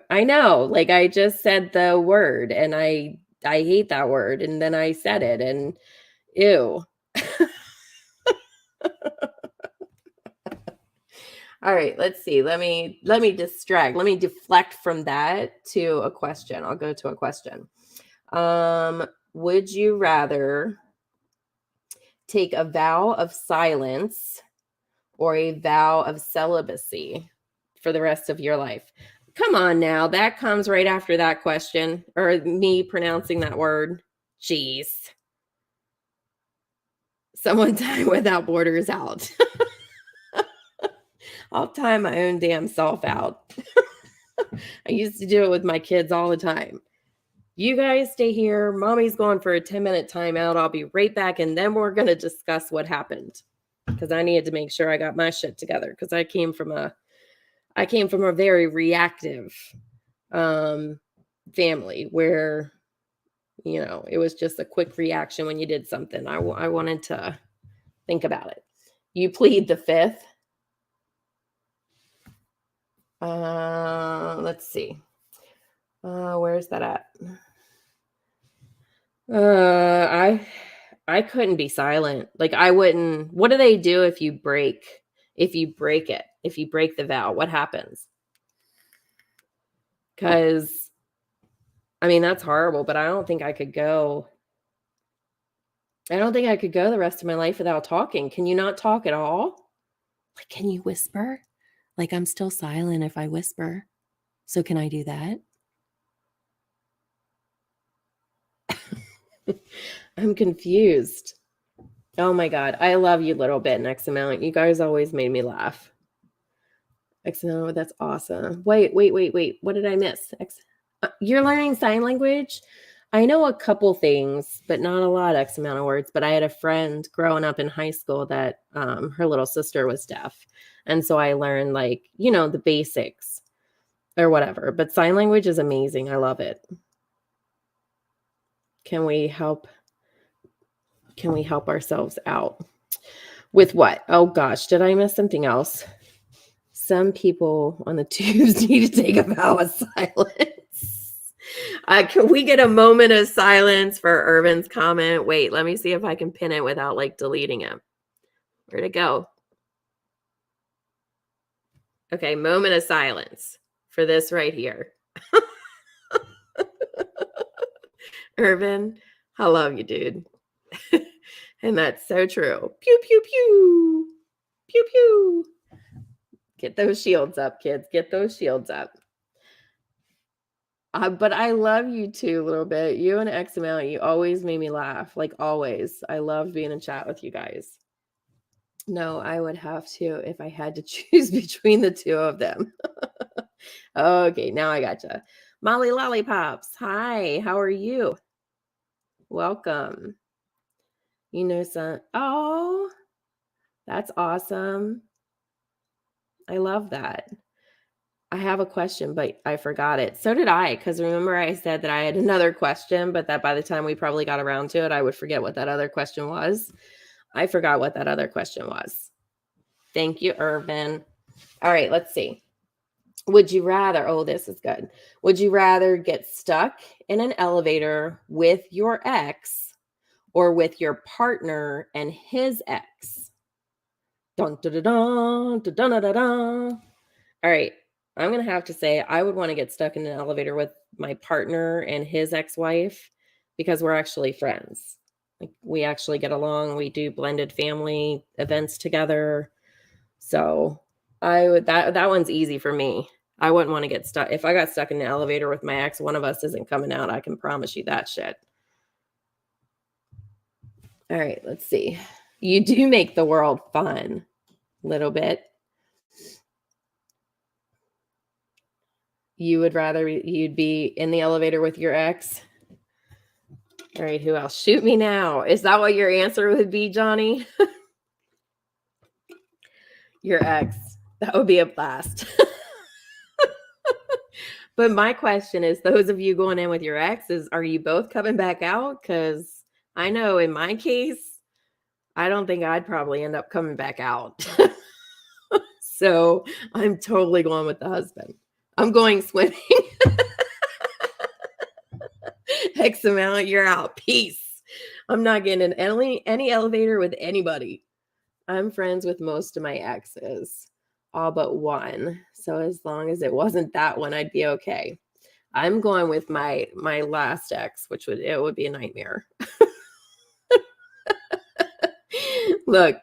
I know. Like, I just said the word and I hate that word. And then I said it and ew. All right, let's see. Let me distract. Let me deflect from that to a question. I'll go to a question. Would you rather take a vow of silence or a vow of celibacy for the rest of your life? Come on now. That comes right after that question, or me pronouncing that word. Jeez. Someone time without borders out. I'll time my own damn self out. I used to do it with my kids all the time. You guys stay here. Mommy's going for a 10-minute timeout. I'll be right back, and then we're going to discuss what happened, because I needed to make sure I got my shit together, because I came from a very reactive family where, it was just a quick reaction when you did something. I wanted to think about it. You plead the fifth. Let's see. Where's that at? I couldn't be silent. Like, I wouldn't. What do they do if you break it? If you break the vow, what happens? Because, that's horrible, but I don't think I could go the rest of my life without talking. Can you not talk at all? Like, can you whisper? Like, I'm still silent if I whisper. So can I do that? I'm confused. Oh my God. I love you, little bit, X amount. You guys always made me laugh. X amount, that's awesome. Wait. What did I miss? You're learning sign language? I know a couple things, but not a lot, X amount of words. But I had a friend growing up in high school that her little sister was deaf. And so I learned, the basics or whatever. But sign language is amazing. I love it. Can we help ourselves out? With what? Oh gosh, did I miss something else? Some people on the tubes need to take a vow of silence. Can we get a moment of silence for Irvin's comment? Wait, let me see if I can pin it without like deleting it. Where'd it go? Okay, moment of silence for this right here. Irvin, I love you, dude. And that's so true. Pew, pew, pew. Pew, pew. Get those shields up, kids. Get those shields up. But I love you too a little bit. You and XML, you always made me laugh. Like always. I love being in chat with you guys. No, I would have to if I had to choose between the two of them. Okay, now I gotcha. Molly Lollipops. Hi, how are you? Welcome. You know some. Oh, that's awesome. I love that. I have a question, but I forgot it. So did I, because remember I said that I had another question, but that by the time we probably got around to it, I would forget what that other question was. I forgot what that other question was. Thank you, Irvin. All right, let's see. Would you rather, oh, this is good. Would you rather get stuck in an elevator with your ex or with your partner and his ex? Dun, dun, dun, dun, dun, dun, dun, dun. All right. I'm going to have to say I would want to get stuck in an elevator with my partner and his ex-wife because we're actually friends. Like we actually get along. We do blended family events together. So that one's easy for me. I wouldn't want to get stuck. If I got stuck in an elevator with my ex, one of us isn't coming out. I can promise you that shit. All right, let's see. You do make the world fun a little bit. You would rather you'd be in the elevator with your ex? All right, who else? Shoot me now. Is that what your answer would be, Johnny? Your ex. That would be a blast. But my question is, those of you going in with your exes, are you both coming back out? Because I know in my case, I don't think I'd probably end up coming back out. So I'm totally going with the husband. I'm going swimming. X amount, you're out. Peace. I'm not getting in any elevator with anybody. I'm friends with most of my exes, all but one. So as long as it wasn't that one, I'd be okay. I'm going with my last ex, which would be a nightmare. Look,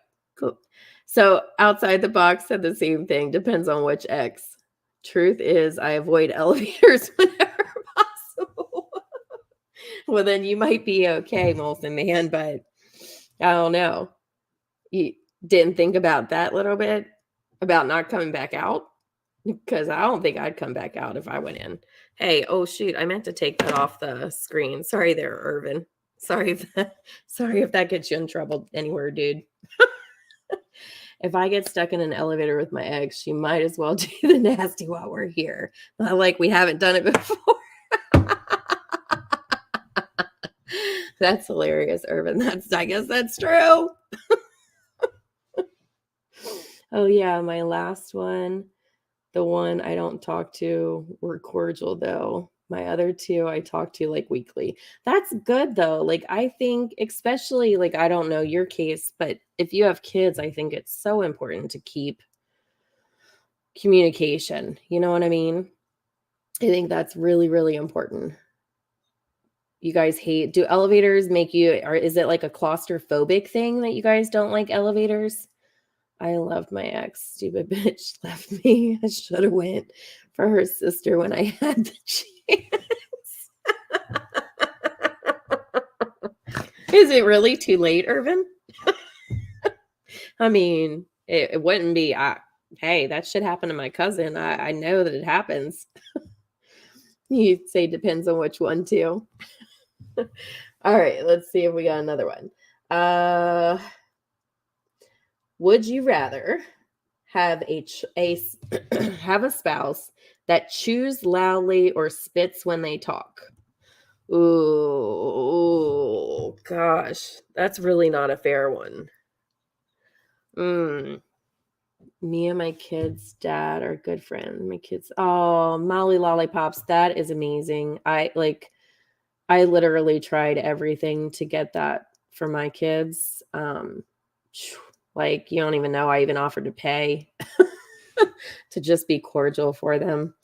so outside the box said the same thing. Depends on which ex. Truth is, I avoid elevators whenever possible. Well, then you might be okay, Molson Man, but I don't know. You didn't think about that little bit about not coming back out? Because I don't think I'd come back out if I went in. Hey, oh shoot, I meant to take that off the screen. Sorry there, Irvin. Sorry if that gets you in trouble anywhere, dude. If I get stuck in an elevator with my ex, she might as well do the nasty while we're here. Not like we haven't done it before. That's hilarious, Irvin. I guess that's true. Oh yeah, my last one. The one I don't talk to, we're cordial though. My other two I talk to like weekly. That's good though. Like I think especially like I don't know your case, but if you have kids, I think it's so important to keep communication. You know what I mean? I think that's really really important. You guys do elevators make you, or is it like a claustrophobic thing that you guys don't like elevators? I loved my ex. Stupid bitch left me. I should have went for her sister when I had the chance. Is it really too late, Irvin? I mean, it wouldn't be. Hey, that should happen to my cousin. I know that it happens. You'd say depends on which one too. All right, let's see if we got another one. Would you rather have have a spouse that chews loudly or spits when they talk? Ooh, gosh, that's really not a fair one. Me and my kids' dad are good friends. My kids, oh, Molly Lollipops, that is amazing. I literally tried everything to get that for my kids. Like you don't even know. I even offered to pay to just be cordial for them.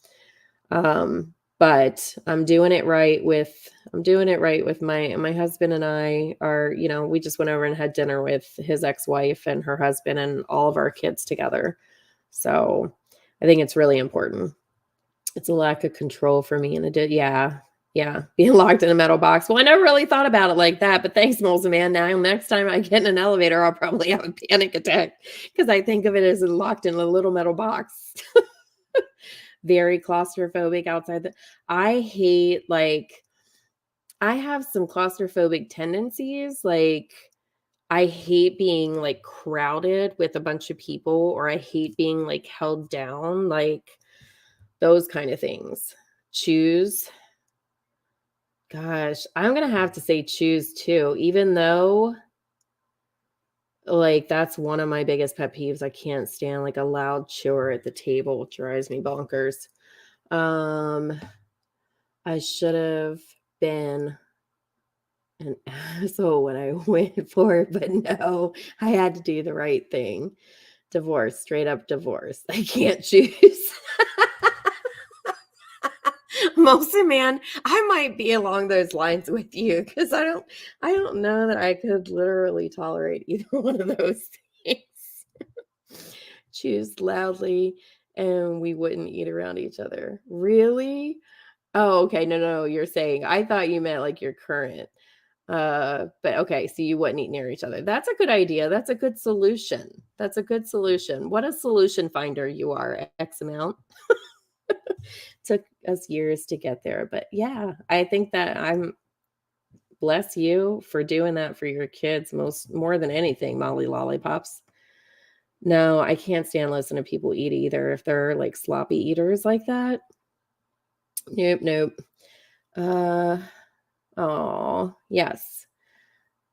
But I'm doing it right with my husband and I are, we just went over and had dinner with his ex-wife and her husband and all of our kids together. So I think it's really important. It's a lack of control for me. And it did, yeah. Yeah. Being locked in a metal box. Well, I never really thought about it like that, but thanks, Molson Man. Now, next time I get in an elevator, I'll probably have a panic attack because I think of it as locked in a little metal box. Very claustrophobic outside. I hate, I have some claustrophobic tendencies. Like, I hate being like crowded with a bunch of people, or I hate being like held down, like those kind of things. Choose. Gosh, I'm going to have to say choose too, even though like that's one of my biggest pet peeves. I can't stand like a loud chewer at the table. It drives me bonkers. I should have been an asshole when I went for it, but no, I had to do the right thing. Divorce, straight up divorce. I can't choose. Mostly, man, I might be along those lines with you because I don't know that I could literally tolerate either one of those things. Choose loudly, and we wouldn't eat around each other. Really? Oh, okay. No, you're saying, I thought you meant like your current. But okay, so you wouldn't eat near each other. That's a good idea. That's a good solution. That's a good solution. What a solution finder you are, X amount. Took us years to get there, but yeah, I think that I'm bless you for doing that for your kids more than anything, Molly Lollipops. No, I can't stand listening to people eat either if they're like sloppy eaters like that. Nope. Oh, yes.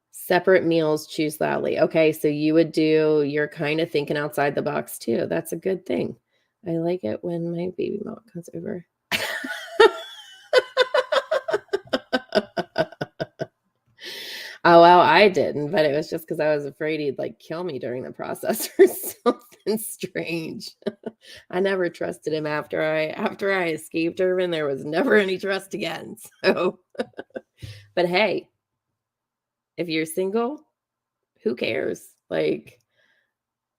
Separate meals, choose loudly. Okay, so you're kind of thinking outside the box too. That's a good thing. I like it when my baby mom comes over. Oh, well, I didn't, but it was just because I was afraid he'd like kill me during the process or something strange. I never trusted him after I escaped Irvin. There was never any trust again. So, but hey, if you're single, who cares? Like,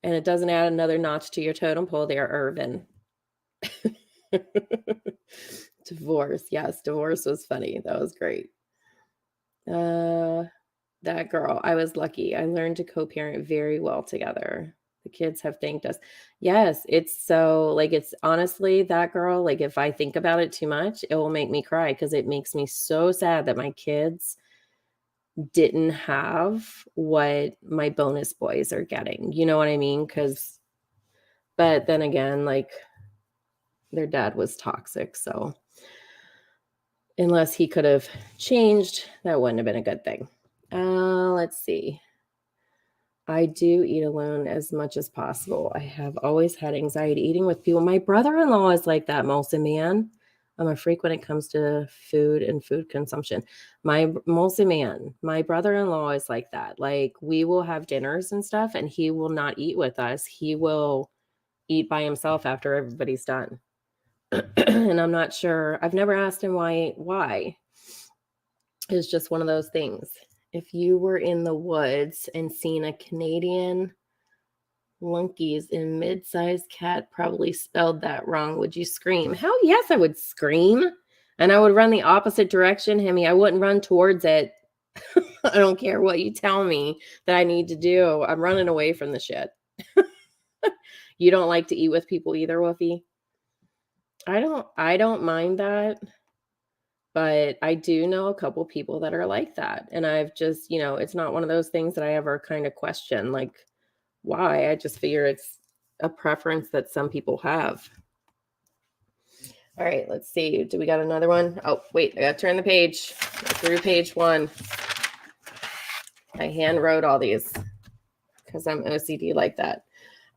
and it doesn't add another notch to your totem pole there, Irvin. Divorce. Yes, divorce was funny. That was great. That girl, I was lucky. I learned to co-parent very well together. The kids have thanked us. Yes, it's so like it's honestly that girl, like if I think about it too much, it will make me cry because it makes me so sad that my kids didn't have what my bonus boys are getting. You know what I mean? But then again, like their dad was toxic, so unless he could have changed, that wouldn't have been a good thing. Let's see. I do eat alone as much as possible. I have always had anxiety eating with people. My brother-in-law is like that, Molson man. I'm a freak when it comes to food and food consumption. My Molson man, my brother-in-law is like that. Like we will have dinners and stuff, and he will not eat with us. He will eat by himself after everybody's done. And I'm not sure. I've never asked him why. It's just one of those things. If you were in the woods and seen a Canadian lunkies in mid-sized cat probably spelled that wrong, would you scream? Hell yes, I would scream. And I would run the opposite direction, Hemi. I wouldn't run towards it. I don't care what you tell me that I need to do. I'm running away from the shit. You don't like to eat with people either, Woofy? I don't mind that, but I do know a couple people that are like that. And I've just, it's not one of those things that I ever kind of question, like, why. I just figure it's a preference that some people have. All right, let's see. Do we got another one? Oh, wait, I got to turn the page through page 1. I hand wrote all these because I'm OCD like that.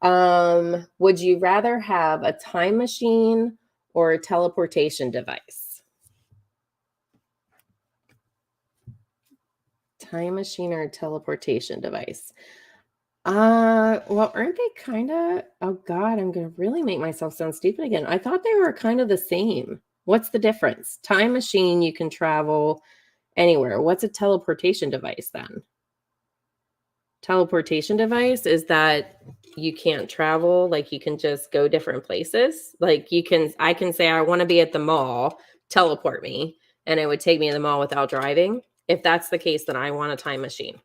Would you rather have a time machine or a teleportation device? Time machine or a teleportation device? Well, aren't they kind of, oh God, I'm going to really make myself sound stupid again. I thought they were kind of the same. What's the difference? Time machine, you can travel anywhere. What's a teleportation device then? Teleportation device is that you can't travel, like you can just go different places. Like I can say I want to be at the mall, teleport me, and it would take me to the mall without driving. If that's the case, then I want a time machine.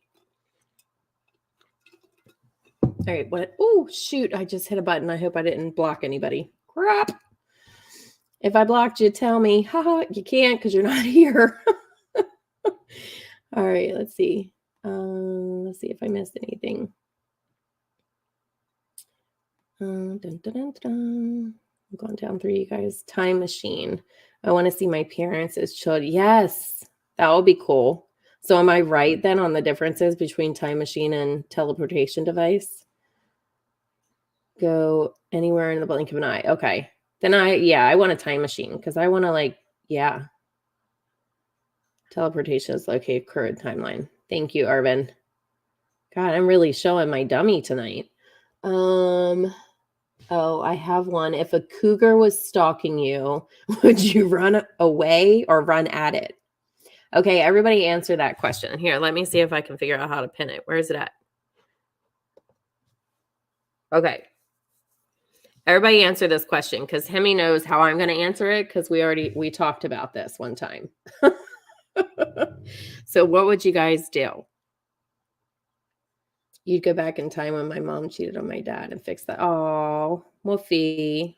All right, what? Oh, shoot, I just hit a button. I hope I didn't block anybody. Crap. If I blocked you, tell me. Haha, you can't because you're not here. All right, let's see. Let's see if I missed anything. Dun, dun, dun, dun. I'm going down through you guys. Time machine. I want to see my parents as children. Yes, that would be cool. So am I right then on the differences between time machine and teleportation device? Go anywhere in the blink of an eye. Okay. Then I want a time machine because I want to teleportation is located current timeline. Thank you, Arvin. God, I'm really showing my dummy tonight. Oh, I have one. If a cougar was stalking you, would you run away or run at it? Okay, everybody answer that question. Here, let me see if I can figure out how to pin it. Where is it at? Okay. Everybody answer this question because Hemi knows how I'm going to answer it because we talked about this one time. So what would you guys do? You'd go back in time when my mom cheated on my dad and fix that. Oh, Woofy.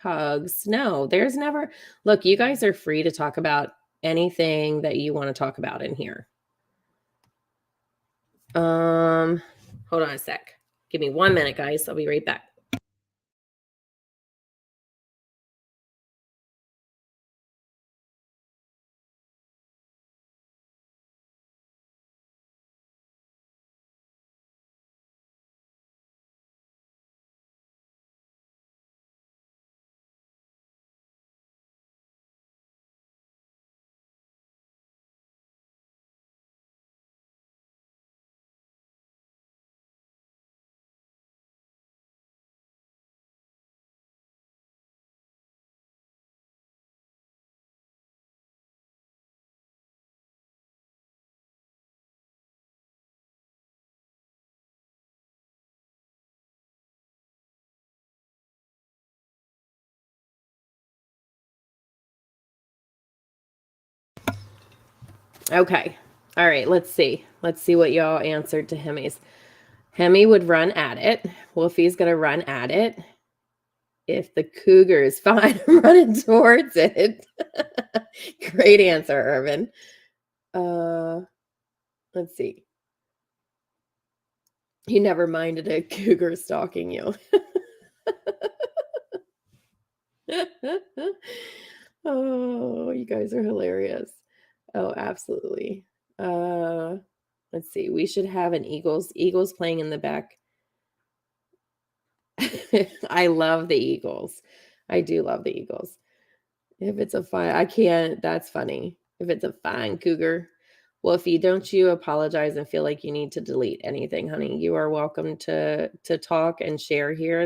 Hugs. No, there's never. Look, you guys are free to talk about anything that you want to talk about in here. Hold on a sec. Give me 1 minute, guys. I'll be right back. Okay. All right. Let's see. Let's see what y'all answered to Hemi's. Hemi would run at it. Wolfie's going to run at it. If the cougar is fine running towards it. Great answer, Irvin. Let's see. You never minded a cougar stalking you. Oh, you guys are hilarious. Oh, absolutely. Let's see. We should have an Eagles playing in the back. I love the Eagles. I do love the Eagles. If it's a fine, I can't. That's funny. If it's a fine cougar. Wolfie, don't you apologize and feel like you need to delete anything, honey. You are welcome to talk and share here.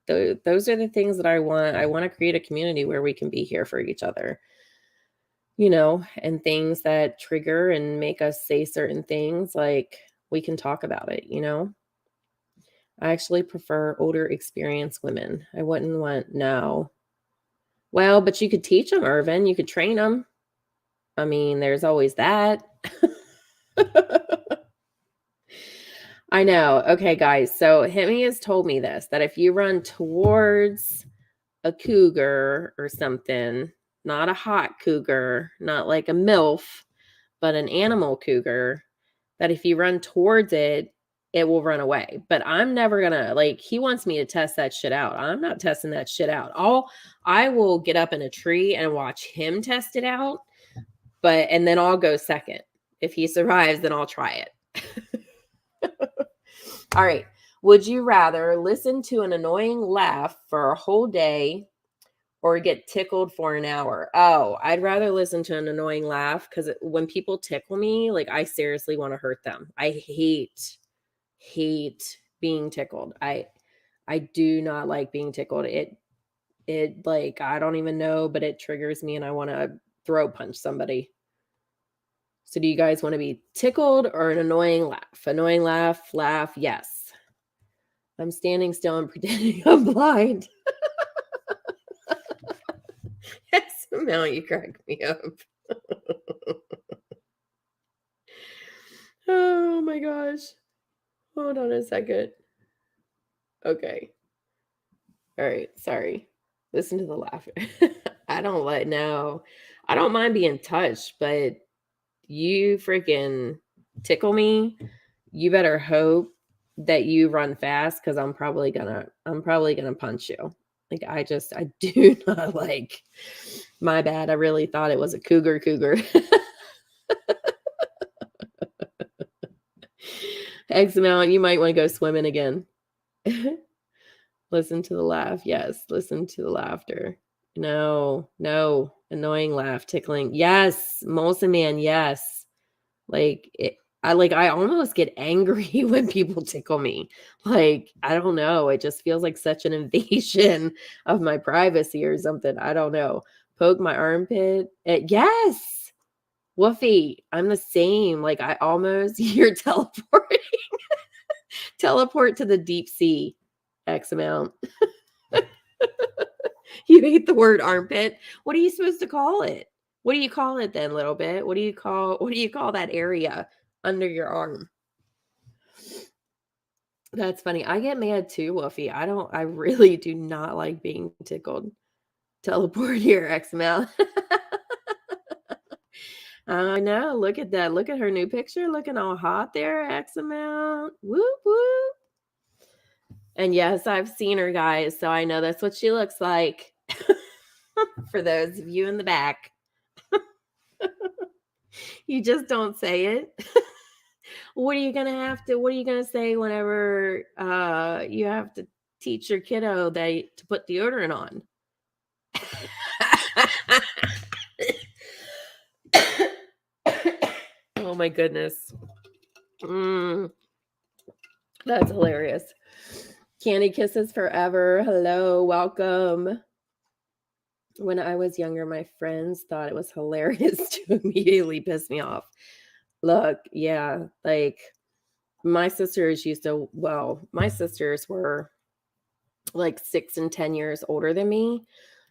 Those are the things that I want. I want to create a community where we can be here for each other, and things that trigger and make us say certain things, like we can talk about it. I actually prefer older experienced women. I wouldn't want, no. Well, but you could teach them, Irvin. You could train them. I mean, there's always that. I know. Okay, guys. So Hemi has told me this, that if you run towards a cougar or something, not a hot cougar, not like a MILF, but an animal cougar, that if you run towards it, it will run away. But I'm never gonna, he wants me to test that shit out. I'm not testing that shit out. I will get up in a tree and watch him test it out, and then I'll go second. If he survives, then I'll try it. All right. Would you rather listen to an annoying laugh for a whole day or get tickled for an hour? Oh, I'd rather listen to an annoying laugh because when people tickle me, like I seriously want to hurt them. I hate being tickled. I do not like being tickled. It like I don't even know, but it triggers me and I want to throat punch somebody. So do you guys want to be tickled or an annoying laugh? Annoying laugh, laugh, yes. I'm standing still and pretending I'm blind. That's the amount you crack me up. Oh my gosh. Hold on a second. Okay. All right. Sorry. Listen to the laughter. I don't let no. I don't mind being touched, but you freaking tickle me. You better hope that you run fast because I'm probably gonna punch you. Like I do not like. My bad. I really thought it was a cougar. X amount. You might want to go swimming again. Listen to the laugh. Yes, listen to the laughter. No, no, annoying laugh, tickling. Yes, Molson Man. Yes, like it, I almost get angry when people tickle me. Like I don't know. It just feels like such an invasion of my privacy or something. I don't know. Poke my armpit. Yes, Woofy. I'm the same. Like I almost you're teleporting. Teleport to the deep sea. X amount. You hate the word armpit. What are you supposed to call it? What do you call it then, little bit? What do you call that area under your arm? That's funny. I get mad too, Woofy. I really do not like being tickled. Teleport here, XML. I know. Look at that. Look at her new picture. Looking all hot there, XML. Whoop whoop. And yes, I've seen her, guys, so I know that's what she looks like. For those of you in the back. You just don't say it. What are you gonna say whenever you have to teach your kiddo to put deodorant on? Oh my goodness. That's hilarious. Candy kisses forever. Hello, welcome. When I was younger, my friends thought it was hilarious to immediately piss me off. Look, yeah, like my sisters were like 6 and 10 years older than me.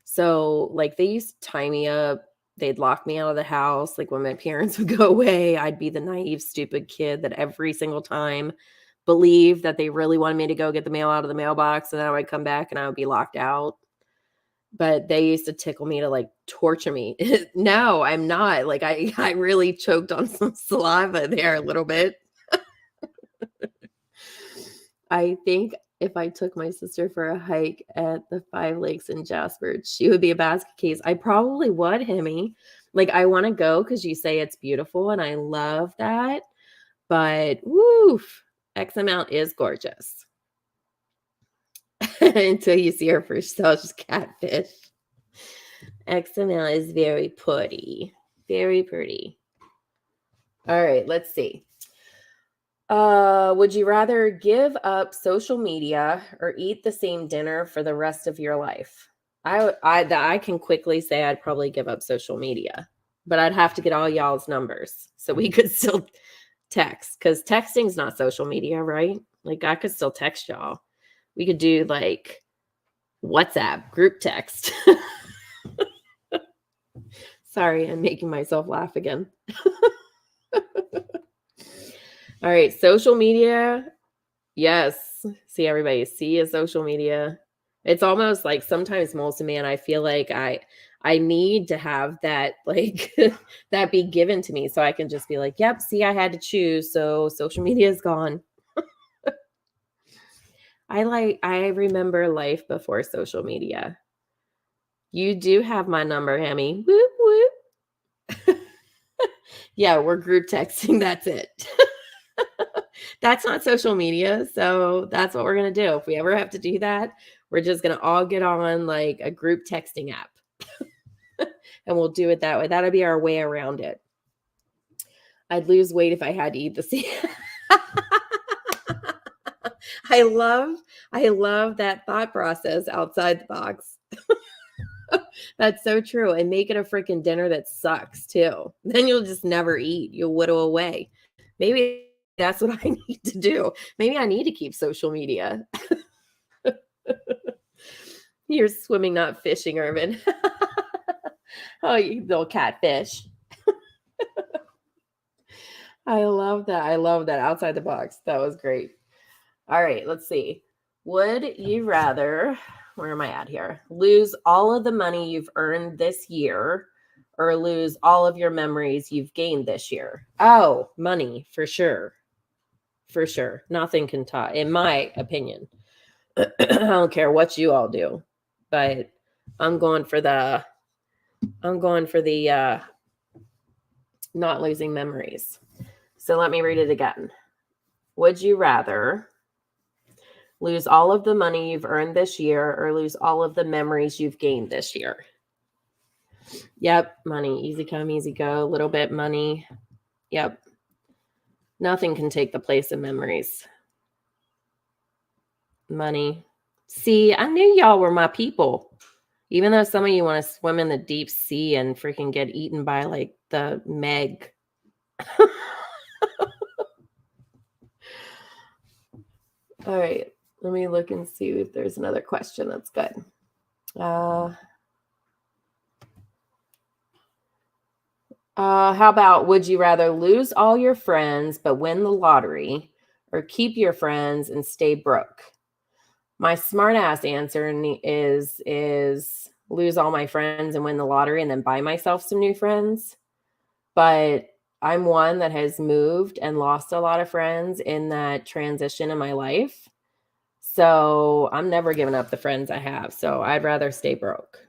So, like, they used to tie me up. They'd lock me out of the house. Like, when my parents would go away, I'd be the naive, stupid kid that every single time believed that they really wanted me to go get the mail out of the mailbox. And then I would come back and I would be locked out. But they used to tickle me to like torture me. No, I'm not. Like, I really choked on some saliva there a little bit. I think if I took my sister for a hike at the 5 Lakes in Jasper, she would be a basket case. I probably would, Hemi. Like, I want to go because you say it's beautiful and I love that. But woof, X amount is gorgeous. Until you see her for such catfish. X amount is very pretty. Very pretty. All right, let's see. Would you rather give up social media or eat the same dinner for the rest of your life? I can quickly say I'd probably give up social media, but I'd have to get all y'all's numbers so we could still text because texting's not social media, right? Like I could still text y'all. We could do like WhatsApp group text. Sorry, I'm making myself laugh again. All right, social media. Yes. See everybody. See a social media. It's almost like sometimes Molson Man, I feel like I need to have that like that be given to me so I can just be like, yep, see, I had to choose. So social media is gone. I remember life before social media. You do have my number, Hammy. Whoop whoop. Yeah, we're group texting. That's it. That's not social media, so that's what we're gonna do. If we ever have to do that, we're just gonna all get on like a group texting app, and we'll do it that way. That'll be our way around it. I'd lose weight if I had to eat the same. I love that thought process outside the box. That's so true. And make it a freaking dinner that sucks too. Then you'll just never eat. You'll whittle away. Maybe that's what I need to do. Maybe I need to keep social media. You're swimming, not fishing, Irvin. Oh, you little catfish. I love that. I love that. Outside the box. That was great. All right, let's see. Would you rather, where am I at here? Lose all of the money you've earned this year or lose all of your memories you've gained this year? Oh, money, for sure. For sure. Nothing can top, in my opinion. I don't care what you all do, but I'm going for the not losing memories. So let me read it again. Would you rather lose all of the money you've earned this year or lose all of the memories you've gained this year? Yep, money. Easy come, easy go. Little bit money. Yep. Nothing can take the place of memories. Money. See, I knew y'all were my people. Even though some of you want to swim in the deep sea and freaking get eaten by like the Meg. All right. Let me look and see if there's another question that's good. How about, would you rather lose all your friends but win the lottery or keep your friends and stay broke? My smart ass answer is lose all my friends and win the lottery and then buy myself some new friends. But I'm one that has moved and lost a lot of friends in that transition in my life. So I'm never giving up the friends I have. So I'd rather stay broke.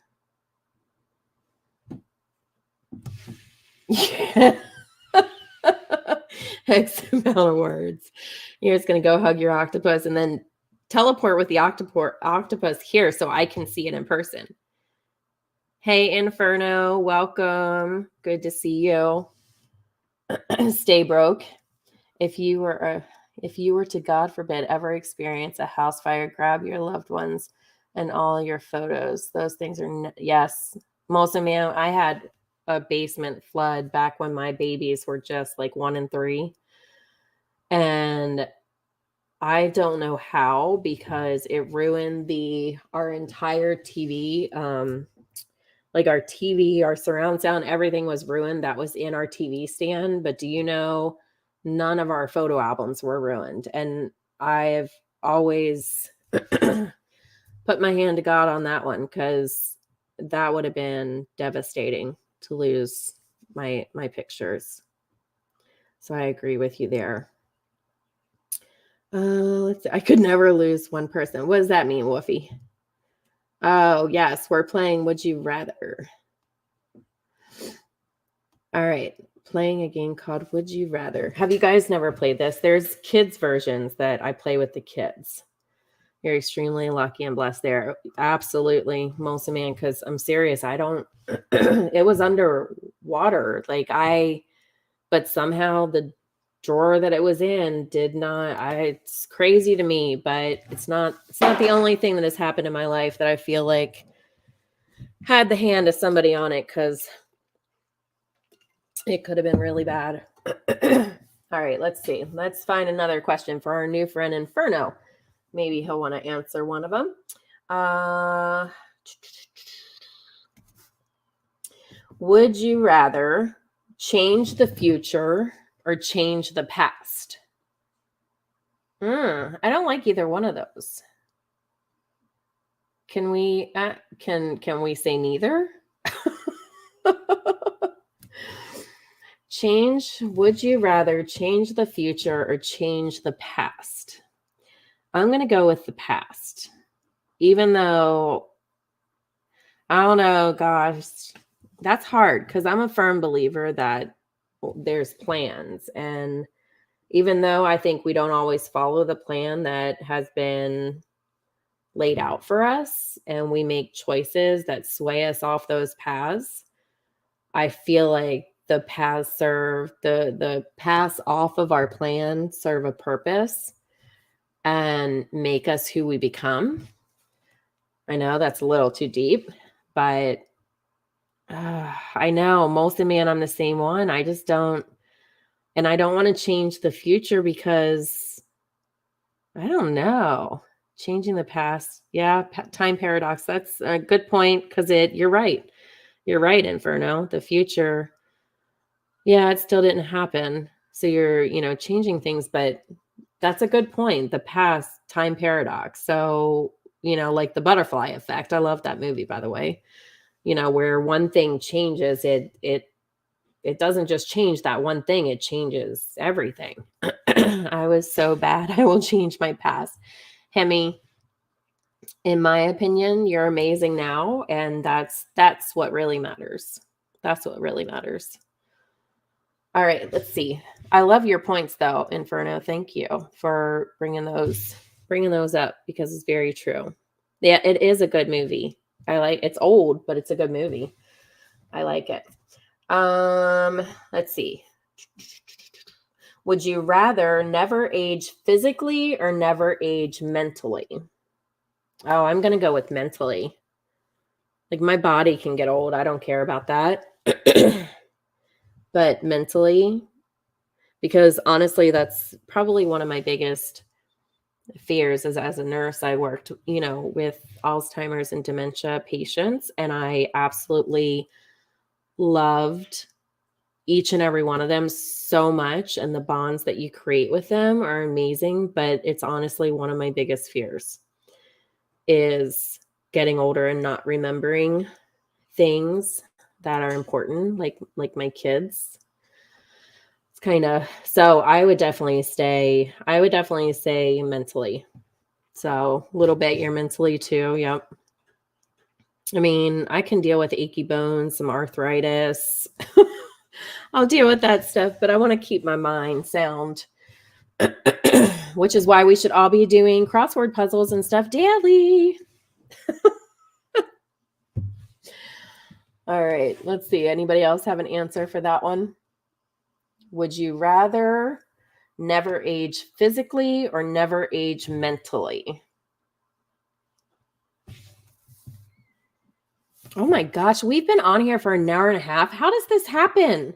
Yeah. X amount of words. You're just going to go hug your octopus and then teleport with the octopus here so I can see it in person. Hey, Inferno, welcome. Good to see you. Stay broke. If you were to, God forbid, ever experience a house fire, grab your loved ones and all your photos. Those things are yes. Most of me, I had a basement flood back when my babies were just like 1 and 3, and I don't know how, because it ruined our entire TV. Like our TV, our surround sound, everything was ruined that was in our TV stand. But do you know, none of our photo albums were ruined. And I've always put my hand to God on that one, because that would have been devastating to lose my pictures. So I agree with you there. Let's see. I could never lose one person. What does that mean, Woofy? Oh, yes, we're playing Would You Rather. All right, playing a game called Would You Rather. Have you guys never played this? There's kids versions that I play with the kids. You're extremely lucky and blessed there. Absolutely, Mosa man, because I'm serious. I don't, it was underwater. But somehow the drawer that it was in did not, it's crazy to me, but it's not the only thing that has happened in my life that I feel like had the hand of somebody on it, because it could have been really bad. All right, let's see. Let's find another question for our new friend Inferno. Maybe he'll want to answer one of them. Would you rather change the future or change the past? I don't like either one of those. Can we can we say neither? Would you rather change the future or change the past? I'm going to go with the past. Even though, I don't know, gosh, that's hard, because I'm a firm believer that there's plans. And Even though I think we don't always follow the plan that has been laid out for us and we make choices that sway us off those paths, I feel like the paths serve the paths off of our plan serve a purpose and make us who we become. I know that's a little too deep, but I know most of me, and I'm the same one. I just don't, and I don't want to change the future because I don't know. Changing the past. Yeah, time paradox. That's a good point because you're right. You're right, Inferno. The future, yeah, it still didn't happen. So you're, changing things, but that's a good point. The past, time paradox. So, like the butterfly effect. I love that movie, by the way. Where one thing changes, it doesn't just change that one thing, it changes everything. I was so bad. I will change my past. Hemi, in my opinion, you're amazing now, and that's what really matters. That's what really matters. All right, let's see. I love your points though, Inferno. Thank you for bringing those up because it's very true. Yeah, it is a good movie. It's old, but it's a good movie. I like it. Let's see. Would you rather never age physically or never age mentally? Oh, I'm going to go with mentally. Like my body can get old. I don't care about that. But mentally, because honestly, that's probably one of my biggest fears is as a nurse, I worked, with Alzheimer's and dementia patients, and I absolutely loved each and every one of them so much, and the bonds that you create with them are amazing, but it's honestly one of my biggest fears is getting older and not remembering things that are important, like my kids. It's kind of, so I would definitely say mentally. So a little bit you're mentally too. Yep. I mean, I can deal with achy bones, some arthritis. I'll deal with that stuff, but I want to keep my mind sound, which is why we should all be doing crossword puzzles and stuff daily. All right, let's see. Anybody else have an answer for that one? Would you rather never age physically or never age mentally? Oh my gosh, we've been on here for an hour and a half. How does this happen?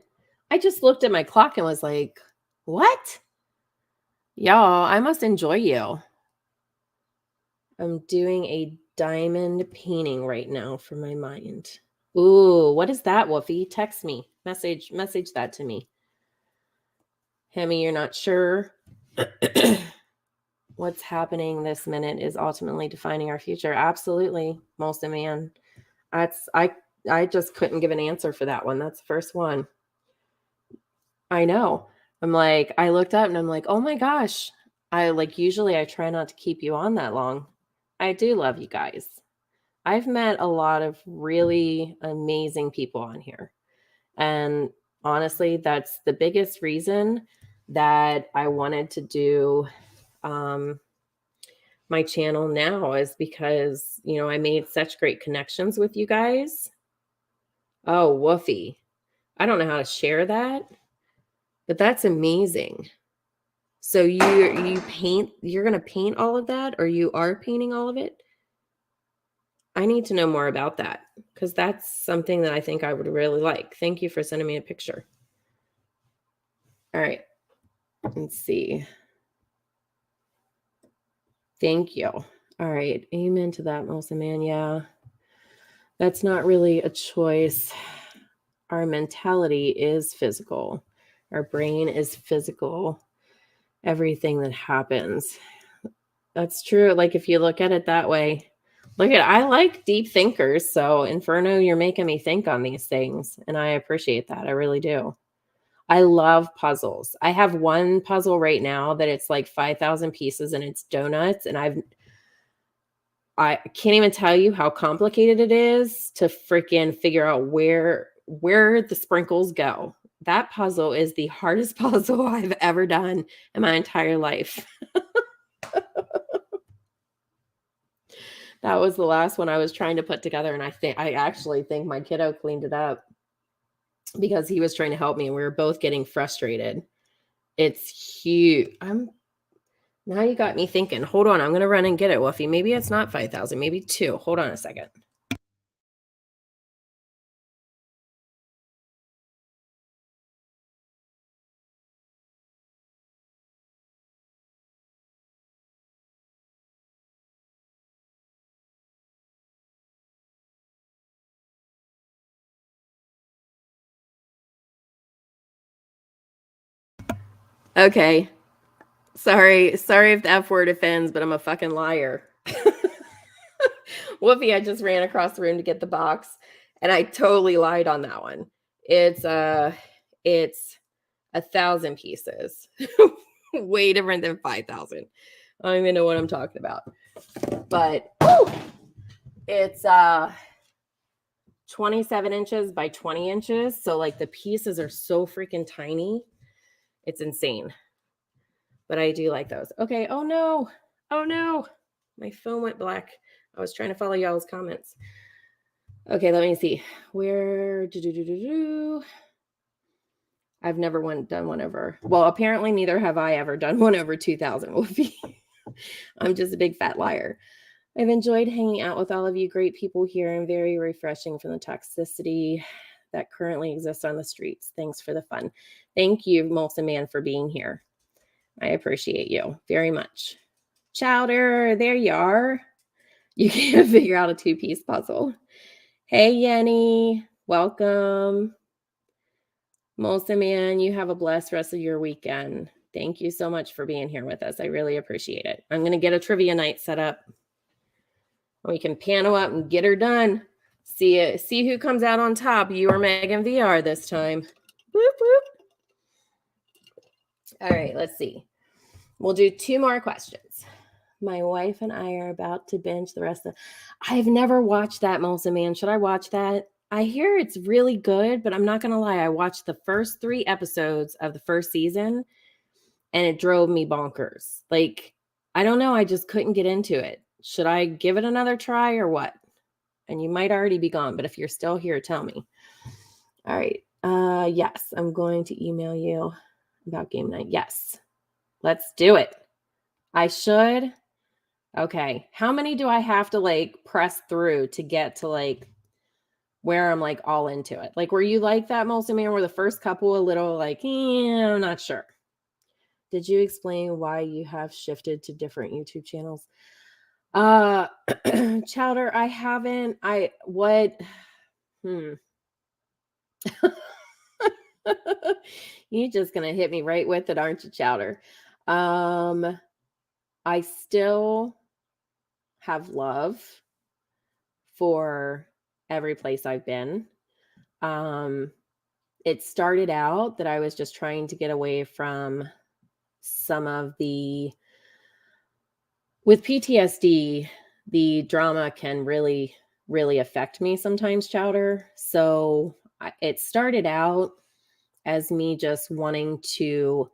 I just looked at my clock and was like, what? Y'all, I must enjoy you. I'm doing a diamond painting right now for my mind. Ooh, what is that, Woofy? Text me. Message that to me. Hemi, you're not sure. What's happening this minute is ultimately defining our future. Absolutely, most of man. I just couldn't give an answer for that one. That's the first one. I know. I'm like, I looked up and I'm like, oh my gosh. Usually I try not to keep you on that long. I do love you guys. I've met a lot of really amazing people on here. And honestly, that's the biggest reason that I wanted to do my channel now is because, I made such great connections with you guys. Oh, woofy. I don't know how to share that, but that's amazing. So you're going to paint all of that, or you are painting all of it? I need to know more about that because that's something that I think I would really like. Thank you for sending me a picture. All right. Let's see. Thank you. All right. Amen to that, Melissa, man. Yeah. That's not really a choice. Our mentality is physical. Our brain is physical. Everything that happens. That's true. Like if you look at it that way, I like deep thinkers. So Inferno, you're making me think on these things. And I appreciate that. I really do. I love puzzles. I have one puzzle right now that it's like 5,000 pieces and it's donuts. And I can't even tell you how complicated it is to freaking figure out where the sprinkles go. That puzzle is the hardest puzzle I've ever done in my entire life. That was the last one I was trying to put together, and I actually think my kiddo cleaned it up because he was trying to help me, and we were both getting frustrated. It's huge. Now you got me thinking. Hold on, I'm gonna run and get it, Woofy. Maybe it's not 5,000, maybe 2. Hold on a second. Okay. Sorry if the F word offends, but I'm a fucking liar. Woofy, I just ran across the room to get the box, and I totally lied on that one. It's 1,000 pieces. Way different than 5,000. I don't even know what I'm talking about. But it's 27 inches by 20 inches. So like the pieces are so freaking tiny. It's insane. But I do like those. Okay. Oh no. Oh no. My phone went black. I was trying to follow y'all's comments. Okay, let me see. Where I've never done one over. Well, apparently neither have I ever done one over 2,000. Woofy. I'm just a big fat liar. I've enjoyed hanging out with all of you great people here and very refreshing from the toxicity that currently exists on the streets. Thanks for the fun. Thank you, Molson Man, for being here. I appreciate you very much. Chowder, there you are. You can't figure out a 2-piece puzzle. Hey, Yenny, welcome. Molson Man, you have a blessed rest of your weekend. Thank you so much for being here with us. I really appreciate it. I'm going to get a trivia night set up. We can pano up and get her done. See who comes out on top. You or Megan VR this time. Whoop, whoop. All right, let's see. We'll do 2 more questions. My wife and I are about to binge the rest of. I've never watched that, Molson Man. Should I watch that? I hear it's really good, but I'm not going to lie. I watched the first 3 episodes of the first season, and it drove me bonkers. Like, I don't know. I just couldn't get into it. Should I give it another try or what? And you might already be gone, but if you're still here, tell me. All right. Yes, I'm going to email you about game night. Yes. Let's do it. I should. Okay. How many do I have to like press through to get to like where I'm like all into it? Like, were you like that, Molson Man? Were the first couple a little like, I'm not sure. Did you explain why you have shifted to different YouTube channels? Chowder, I haven't. You're just gonna hit me right with it, aren't you, Chowder? I still have love for every place I've been. It started out that I was just trying to get away from some of with PTSD, the drama can really, really affect me sometimes, Chowder. So it started out as me just wanting to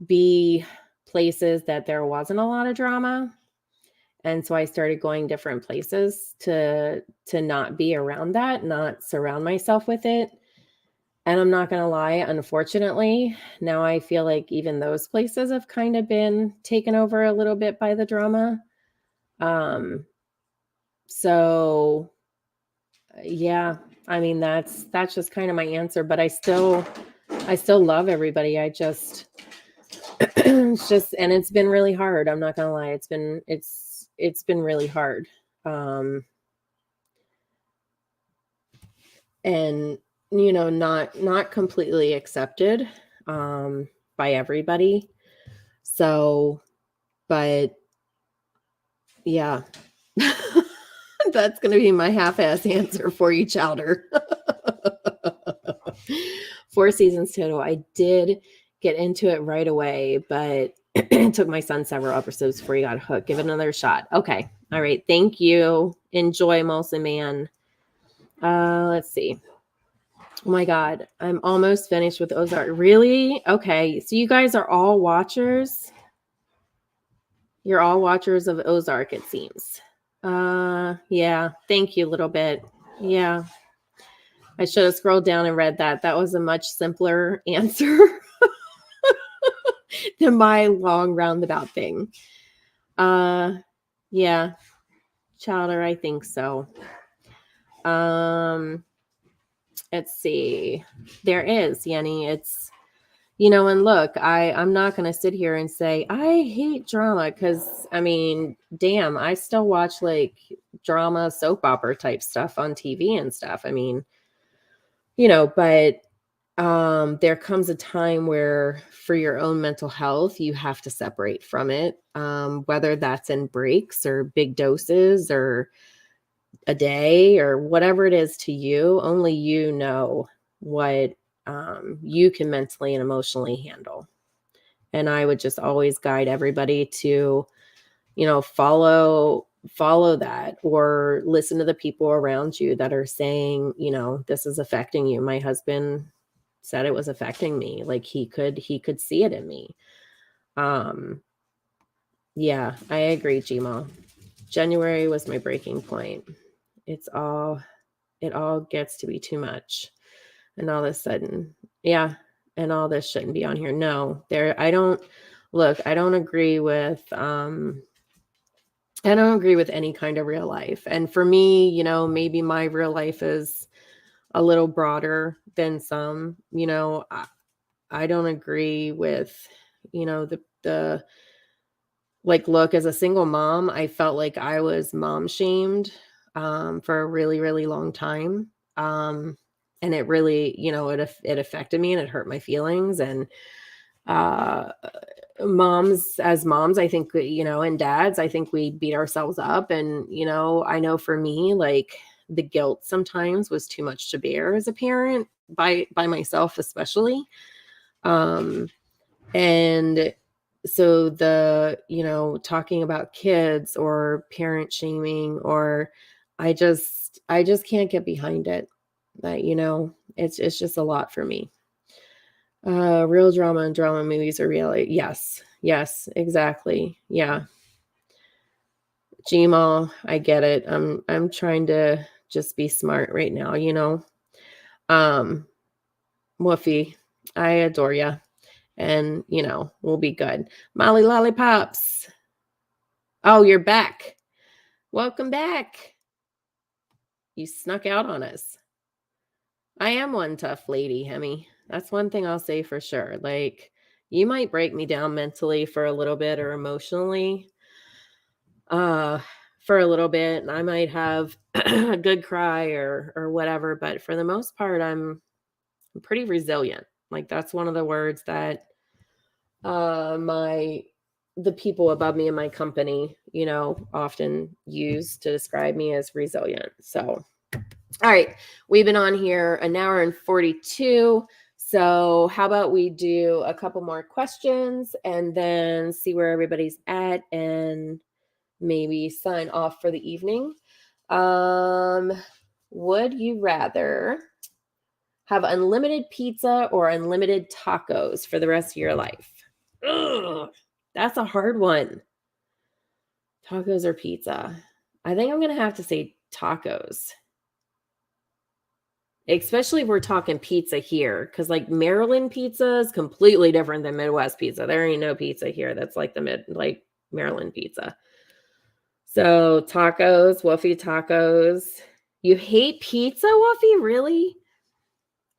be places that there wasn't a lot of drama. And so I started going different places to not be around that, not surround myself with it. And I'm not going to lie, unfortunately, now I feel like even those places have kind of been taken over a little bit by the drama. So yeah, I mean, that's just kind of my answer, but I still love everybody. I just, it's just, and it's been really hard. I'm not going to lie. It's been really hard. And not completely accepted, by everybody. So, but yeah, that's going to be my half-ass answer for you, Chowder. 4 seasons total. I did get into it right away, but it took my son several episodes before he got hooked. Give it another shot. Okay. All right. Thank you. Enjoy, Molson Man. Let's see. Oh my God. I'm almost finished with Ozark. Really? Okay. So you guys are all watchers? You're all watchers of Ozark, it seems. Yeah. Thank you a little bit. Yeah. I should have scrolled down and read that. That was a much simpler answer than my long roundabout thing. Yeah. Chowder, I think so. Let's see. There is, Yenny. It's and look, I'm not going to sit here and say I hate drama because I mean, damn, I still watch like drama soap opera type stuff on TV and stuff. I mean, but there comes a time where for your own mental health, you have to separate from it, whether that's in breaks or big doses or a day or whatever it is to you. Only you know what you can mentally and emotionally handle. And I would just always guide everybody to, follow that or listen to the people around you that are saying, this is affecting you. My husband said it was affecting me. Like he could see it in me. Yeah, I agree, Gma. January was my breaking point. It all gets to be too much. And all of a sudden, yeah, and all this shouldn't be on here. No, I don't agree with I don't agree with any kind of real life. And for me, maybe my real life is a little broader than some. I don't agree with, the like, look, as a single mom, I felt like I was mom shamed for a really, really long time. And it really, it affected me and it hurt my feelings. And uh, moms, I think, and dads, I think we beat ourselves up. And, I know for me, like the guilt sometimes was too much to bear as a parent by myself, especially. And so talking about kids or parent shaming or I just can't get behind it. That, it's just a lot for me. Real drama and drama movies are reality. Yes. Yes, exactly. Yeah. Gmail, I get it. I'm trying to just be smart right now, Um, Woofy, I adore ya. And, we'll be good. Molly Lollipops. Oh, you're back. Welcome back. You snuck out on us. I am one tough lady, Hemi. That's one thing I'll say for sure. Like, you might break me down mentally for a little bit or emotionally for a little bit, and I might have a good cry or whatever, but for the most part I'm pretty resilient. Like that's one of the words that my the people above me in my company, often use to describe me as resilient. So, all right, we've been on here an hour and 42. So, how about we do a couple more questions and then see where everybody's at and maybe sign off for the evening. Would you rather have unlimited pizza or unlimited tacos for the rest of your life? Ugh, that's a hard one. Tacos or pizza? I think I'm going to have to say tacos. Especially if we're talking pizza here. Because, like, Maryland pizza is completely different than Midwest pizza. There ain't no pizza here that's like Maryland pizza. So, tacos, Woofy tacos. You hate pizza, Woofy? Really?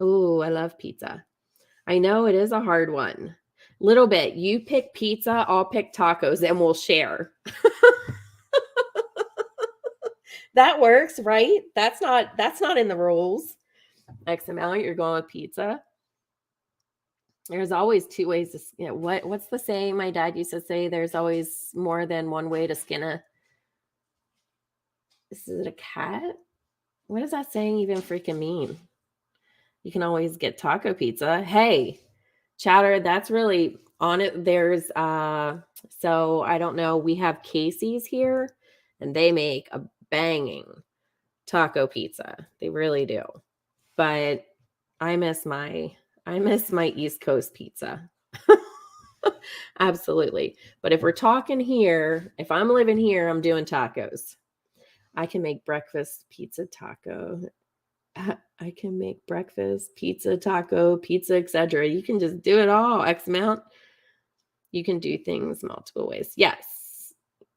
Ooh, I love pizza. I know it is a hard one. Little bit. You pick pizza, I'll pick tacos, and we'll share. That works, right? That's not in the rules. X amount, you're going with pizza. There's always two ways to what's the saying my dad used to say? There's always more than one way to skin a Is it a cat? What does that saying even freaking mean? You can always get taco pizza. Hey, Chowder, that's really on it. There's so I don't know, we have Casey's here and they make a banging taco pizza. They really do. But I miss my East Coast pizza. Absolutely. But if we're talking here, if I'm living here, I'm doing tacos. I can make breakfast pizza taco. I can make breakfast pizza taco, pizza, etc. You can just do it all. X amount. You can do things multiple ways. Yes.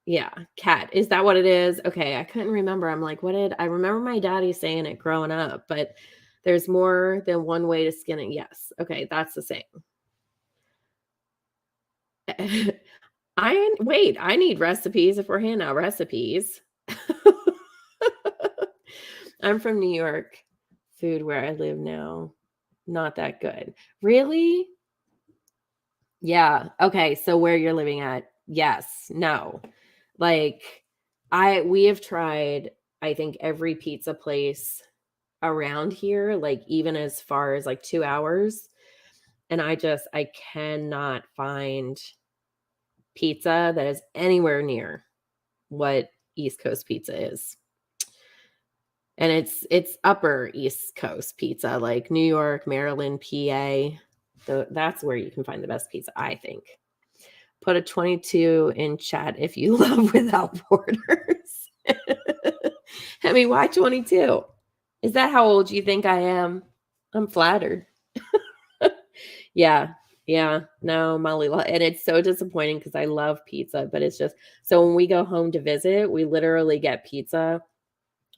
Yeah. Cat. Is that what it is? Okay. I couldn't remember. I'm like, what did I remember my daddy saying it growing up, but there's more than one way to skin it. Yes. Okay. That's the same. I need recipes if we're handing out recipes. I'm from New York. Food where I live now, not that good. Really? Yeah. Okay. So where you're living at? Yes. No. Like we have tried, I think, every pizza place around here, like even as far as like 2 hours. And I cannot find pizza that is anywhere near what East Coast pizza is. And it's upper East Coast pizza, like New York, Maryland, PA. So that's where you can find the best pizza, I think. Put a 22 in chat if you love without borders. I mean, why 22? Is that how old you think I am? I'm flattered. Yeah. Yeah. No, Molly. And it's so disappointing because I love pizza, but it's just so when we go home to visit, we literally get pizza.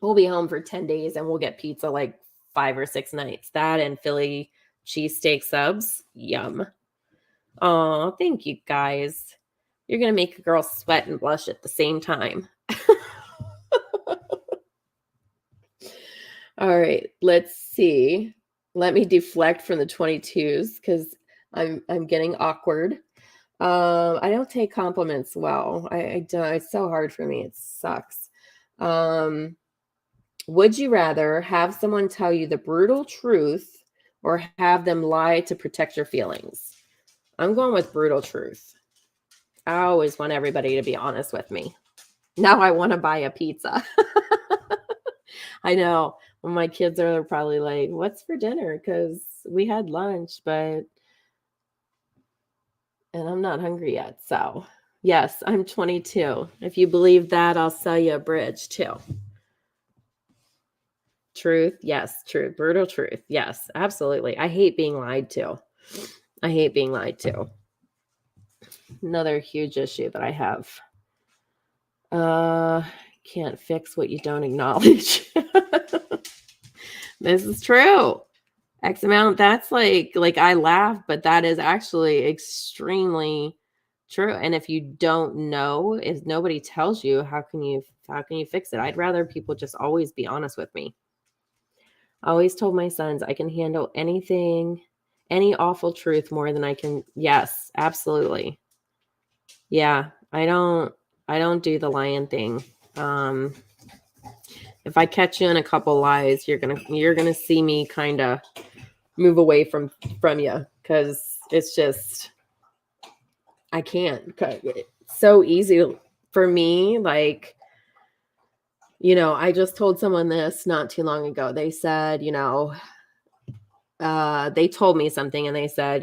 We'll be home for 10 days and we'll get pizza like 5 or 6 nights. That and Philly cheesesteak subs. Yum. Oh, thank you guys. You're going to make a girl sweat and blush at the same time. All right, let's see. Let me deflect from the 22s because I'm getting awkward. I don't take compliments well. I don't. It's so hard for me. It sucks. Would you rather have someone tell you the brutal truth or have them lie to protect your feelings? I'm going with brutal truth. I always want everybody to be honest with me. Now I want to buy a pizza. I know. Well, my kids are probably like, what's for dinner? Because we had lunch, and I'm not hungry yet. So, yes, I'm 22. If you believe that, I'll sell you a bridge too. Truth. Yes. Truth. Brutal truth. Yes, absolutely. I hate being lied to. I hate being lied to. Another huge issue that I have. Can't fix what you don't acknowledge. This is true. X amount, that's like I laugh, but that is actually extremely true. And if you don't know, if nobody tells you, how can you fix it? I'd rather people just always be honest with me. I always told my sons I can handle anything, any awful truth more than I can. Yes, absolutely. Yeah, I don't do the lying thing. If I catch you in a couple lies, you're gonna see me kind of move away from you because it's just I can't. It's so easy for me. Like, I just told someone this not too long ago. They said, they told me something and they said,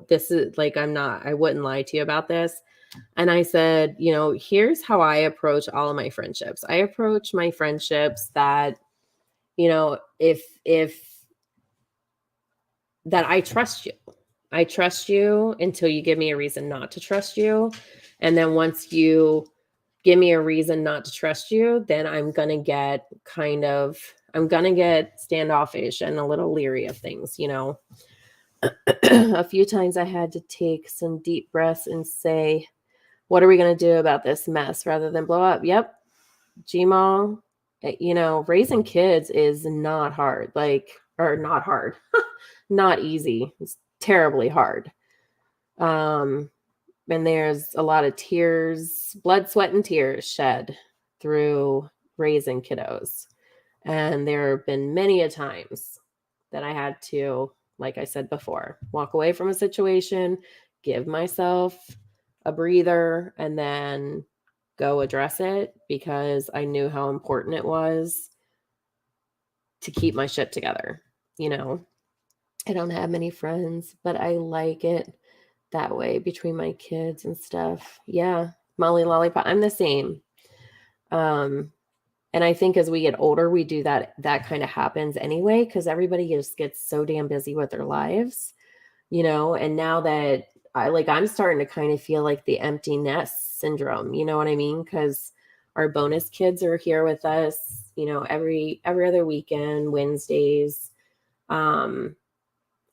this is like, I wouldn't lie to you about this. And I said, here's how I approach all of my friendships. I approach my friendships that, if that I trust you. I trust you until you give me a reason not to trust you. And then once you give me a reason not to trust you, then I'm going to get standoffish and a little leery of things, A few times I had to take some deep breaths and say, what are we going to do about this mess rather than blow up? Yep. Gmall, raising kids is not hard, not hard, not easy. It's terribly hard. And there's a lot of tears, blood, sweat, and tears shed through raising kiddos. And there have been many a times that I had to, like I said before, walk away from a situation, give myself a breather, and then go address it because I knew how important it was to keep my shit together, I don't have many friends, but I like it that way between my kids and stuff. Yeah, Molly Lollipop. I'm the same. Um, and I think as we get older, we do that. That kind of happens anyway because everybody just gets so damn busy with their lives, And now that I'm starting to kind of feel like the empty nest syndrome. You know what I mean? Because our bonus kids are here with us, every other weekend, Wednesdays. Um,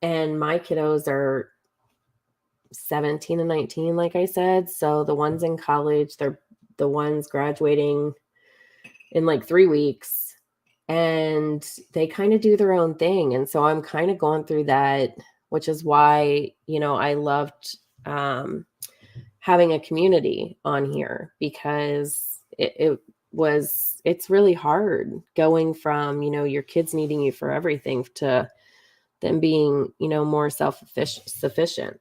and my kiddos are 17 and 19, like I said. So the ones in college, they're the ones graduating in like 3 weeks, and they kind of do their own thing. And so I'm kind of going through that, which is why, I loved having a community on here because it's really hard going from, your kids needing you for everything to them being, more sufficient.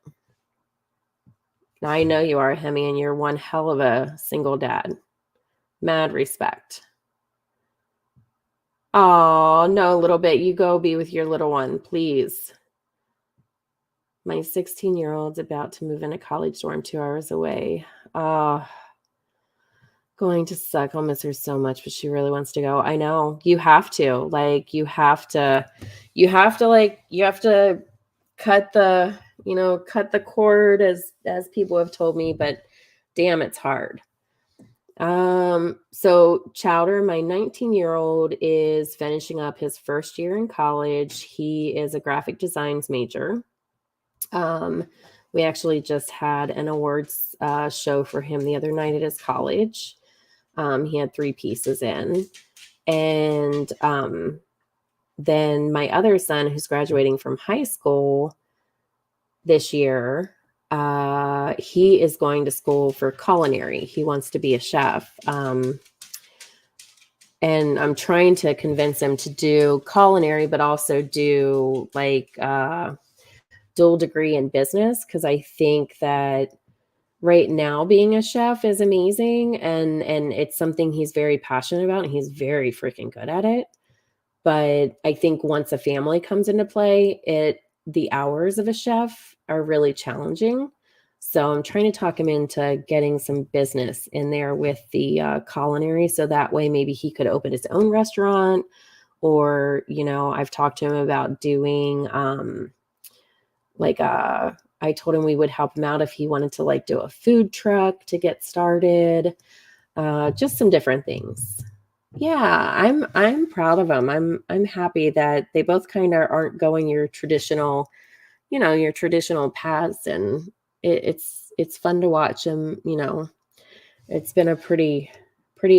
Now, I know you are, Hemi, and you're one hell of a single dad. Mad respect. Oh, no, little bit. You go be with your little one, please. My 16-year-old's about to move in a college dorm 2 hours away. Going to suck. I'll miss her so much, but she really wants to go. I know. You have to. You have to cut the cord as people have told me, but damn, it's hard. So Chowder, my 19-year-old, is finishing up his first year in college. He is a graphic designs major. We actually just had an awards show for him the other night at his college. He had 3 pieces in. And then my other son, who's graduating from high school this year, he is going to school for culinary. He wants to be a chef. And I'm trying to convince him to do culinary, but also do dual degree in business, because I think that right now being a chef is amazing, and it's something he's very passionate about, and he's very freaking good at it. But I think once a family comes into play, the hours of a chef are really challenging. So I'm trying to talk him into getting some business in there with the culinary, so that way maybe he could open his own restaurant, or I've talked to him about doing I told him we would help him out if he wanted to do a food truck to get started, just some different things. Yeah, I'm proud of them. I'm happy that they both kind of aren't going your traditional, your traditional paths, and it's fun to watch them. It's been a pretty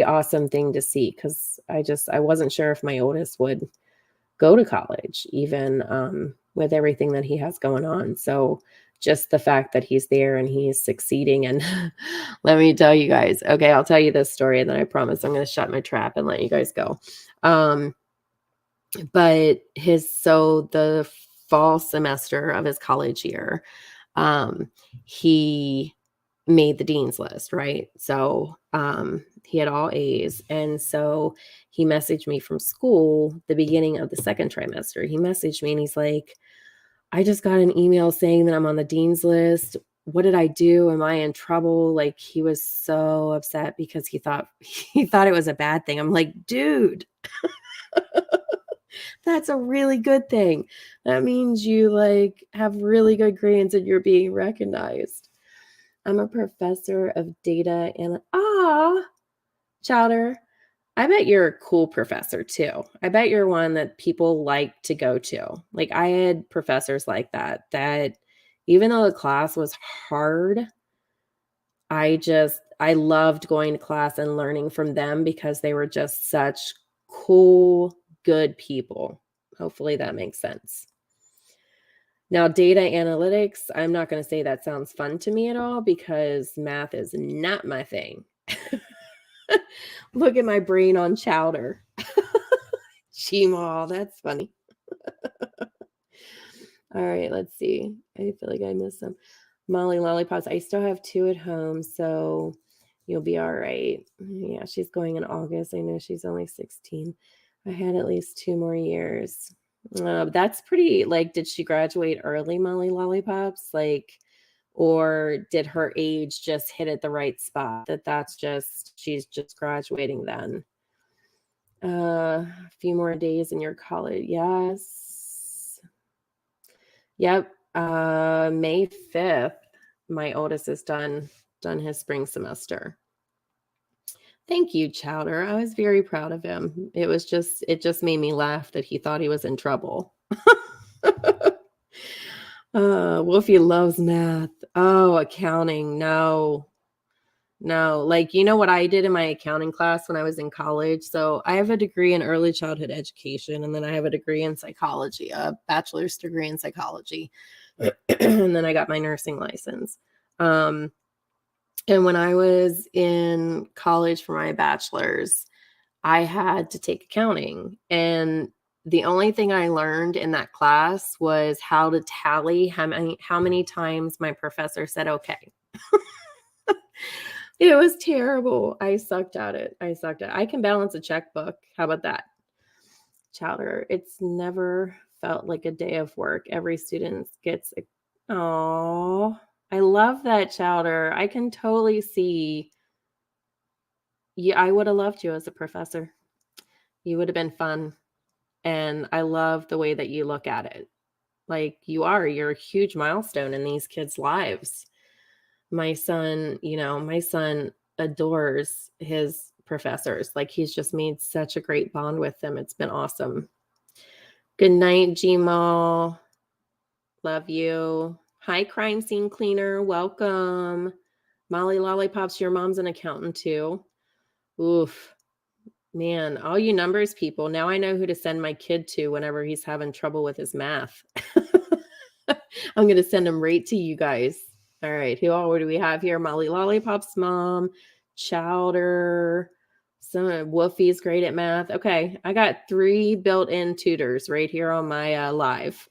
awesome thing to see, because I wasn't sure if my oldest would go to college, even with everything that he has going on. So just the fact that he's there and he's succeeding. And let me tell you guys, okay, I'll tell you this story and then I promise I'm going to shut my trap and let you guys go. But the fall semester of his college year, he made the dean's list, right? So he had all A's. And so he messaged me from school the beginning of the second trimester. He messaged me and he's like, I just got an email saying that I'm on the dean's list. What did I do? Am I in trouble? Like, he was so upset because he thought it was a bad thing. I'm like, dude, that's a really good thing. That means you have really good grades and you're being recognized. I'm a professor of data and Chowder, I bet you're a cool professor too. I bet you're one that people like to go to. Like, I had professors like that even though the class was hard, I loved going to class and learning from them because they were just such cool, good people. Hopefully that makes sense. Now, data analytics, I'm not going to say that sounds fun to me at all, because math is not my thing. Look at my brain on Chowder. Cheemaal, that's funny. All right, let's see. I feel like I missed some. Molly Lollipops, I still have 2 at home, so you'll be all right. Yeah, she's going in August. I know she's only 16. I had at least 2 more years. That's pretty, like, did she graduate early, Molly Lollipops? Like, or did her age just hit at the right spot that that's just, she's just graduating then? A few more days in your college. Yes. Yep. May 5th, my oldest is done his spring semester. Thank you, Chowder. I was very proud of him. It just made me laugh that he thought he was in trouble. Wolfie loves math. Oh, accounting. No, no. Like, you know what I did in my accounting class when I was in college? So I have a degree in early childhood education, and then I have a degree in psychology, a bachelor's degree in psychology. And then I got my nursing license. Um, and when I was in college for my bachelor's, I had to take accounting. And the only thing I learned in that class was how to tally how many times my professor said okay. It was terrible. I sucked at it. I can balance a checkbook. How about that? Chowder. It's never felt like a day of work. Every student gets oh, I love that, Chowder. I can totally see. Yeah, I would have loved you as a professor. You would have been fun. And I love the way that you look at it. Like, you're a huge milestone in these kids' lives. My son adores his professors. Like, he's just made such a great bond with them. It's been awesome. Good night, Gmail. Love you. Hi, crime scene cleaner. Welcome. Molly Lollipops, your mom's an accountant too. Oof. Man, all you numbers people. Now I know who to send my kid to whenever he's having trouble with his math. I'm going to send him right to you guys. All right. Who all do we have here? Molly Lollipop's mom, Chowder. Wolfie's great at math. Okay. I got 3 built-in tutors right here on my live.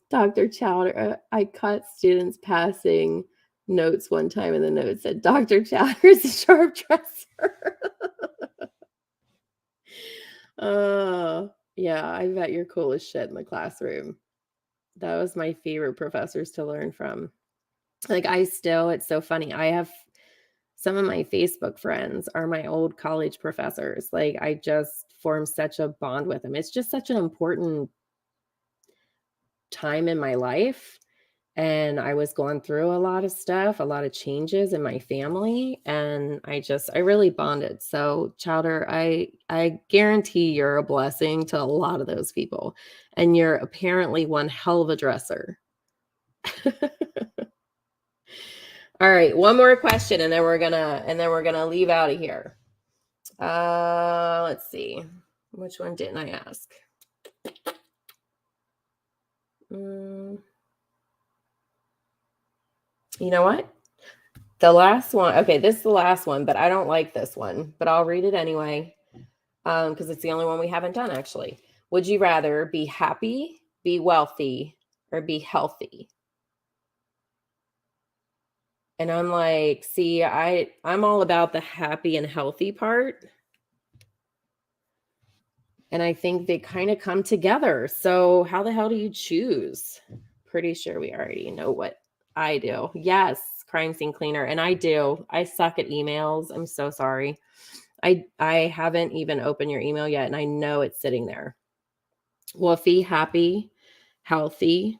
Dr. Chowder, I caught students passing notes one time, and the note said, Dr. Chowder is a sharp dresser. Yeah, I bet you're cool as shit in the classroom. That was my favorite professors to learn from. Like, it's so funny. I have some of my Facebook friends are my old college professors. Like, I just formed such a bond with them. It's just such an important time in my life. And I was going through a lot of stuff, a lot of changes in my family, and I really bonded. So, Chowder, I guarantee you're a blessing to a lot of those people, and you're apparently one hell of a dresser. All right, one more question, and then we're gonna leave out of here. Let's see, which one didn't I ask? You know what? The last one. Okay, this is the last one, but I don't like this one, but I'll read it anyway. Because it's the only one we haven't done, actually. Would you rather be happy, be wealthy, or be healthy? And I'm like, see, I'm all about the happy and healthy part. And I think they kind of come together. So how the hell do you choose? Pretty sure we already know what I do. Yes, crime scene cleaner. And I do. I suck at emails. I'm so sorry. I haven't even opened your email yet, and I know it's sitting there. Wolfie, happy, healthy.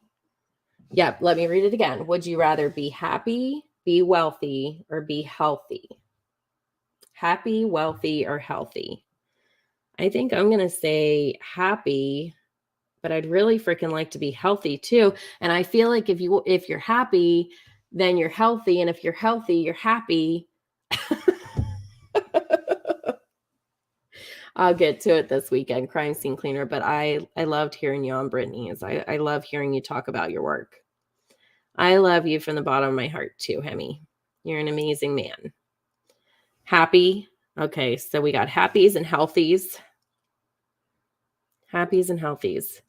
Yep, let me read it again. Would you rather be happy, be wealthy, or be healthy? Happy, wealthy, or healthy? I think I'm going to say happy, but I'd really freaking like to be healthy too. And I feel like if you're happy, then you're healthy, and if you're healthy, you're happy. I'll get to it this weekend, crime scene cleaner. But I loved hearing you on Brittany's. I love hearing you talk about your work. I love you from the bottom of my heart too, Hemi. You're an amazing man. Happy. Okay, so we got happies and healthies. Happies and healthies.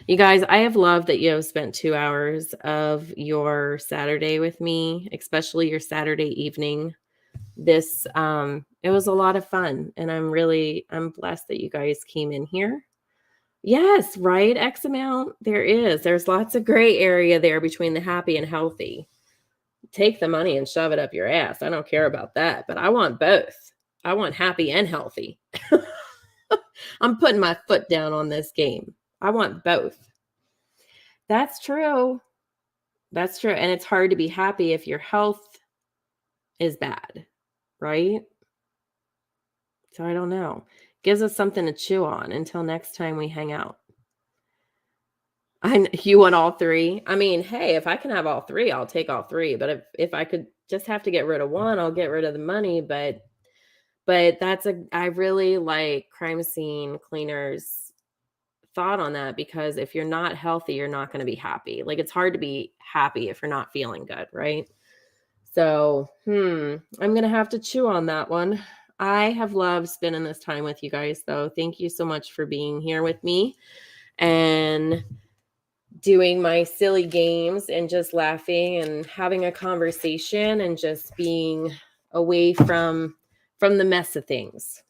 You guys, I have loved that you have spent 2 hours of your Saturday with me, especially your Saturday evening. It was a lot of fun, and I'm blessed that you guys came in here. Yes, right? X amount. There's lots of gray area there between the happy and healthy. Take the money and shove it up your ass. I don't care about that, but I want both. I want happy and healthy. I'm putting my foot down on this game. I want both. That's true. That's true. And it's hard to be happy if your health is bad, right? So I don't know. Gives us something to chew on until next time we hang out. You want all three? I mean, hey, if I can have all three, I'll take all three. But if I could just have to get rid of one, I'll get rid of the money. But I really like crime scene cleaners thought on that, because if you're not healthy, you're not going to be happy. Like, it's hard to be happy if you're not feeling good, right? So, I'm going to have to chew on that one. I have loved spending this time with you guys, though. Thank you so much for being here with me and doing my silly games and just laughing and having a conversation and just being away from the mess of things.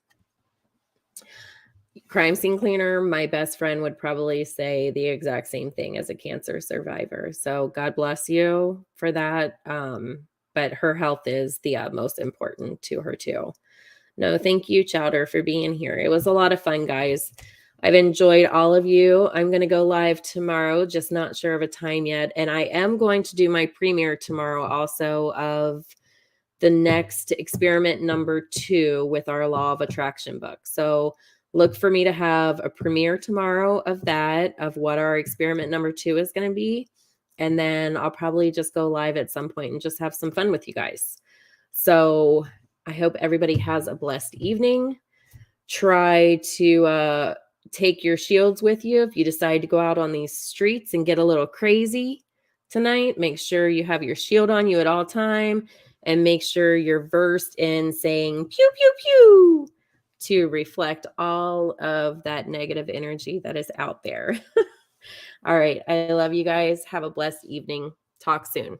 Crime scene cleaner, my best friend would probably say the exact same thing as a cancer survivor. So God bless you for that. But her health is the utmost important to her too. No, thank you, Chowder, for being here. It was a lot of fun, guys. I've enjoyed all of you. I'm going to go live tomorrow, just not sure of a time yet. And I am going to do my premiere tomorrow also of the next experiment number 2 with our law of attraction book. So look for me to have a premiere tomorrow of that, of what our experiment number 2 is going to be. And then I'll probably just go live at some point and just have some fun with you guys. So I hope everybody has a blessed evening. Try to take your shields with you if you decide to go out on these streets and get a little crazy tonight. Make sure you have your shield on you at all time, and make sure you're versed in saying pew, pew, pew to reflect all of that negative energy that is out there. All right. I love you guys. Have a blessed evening. Talk soon.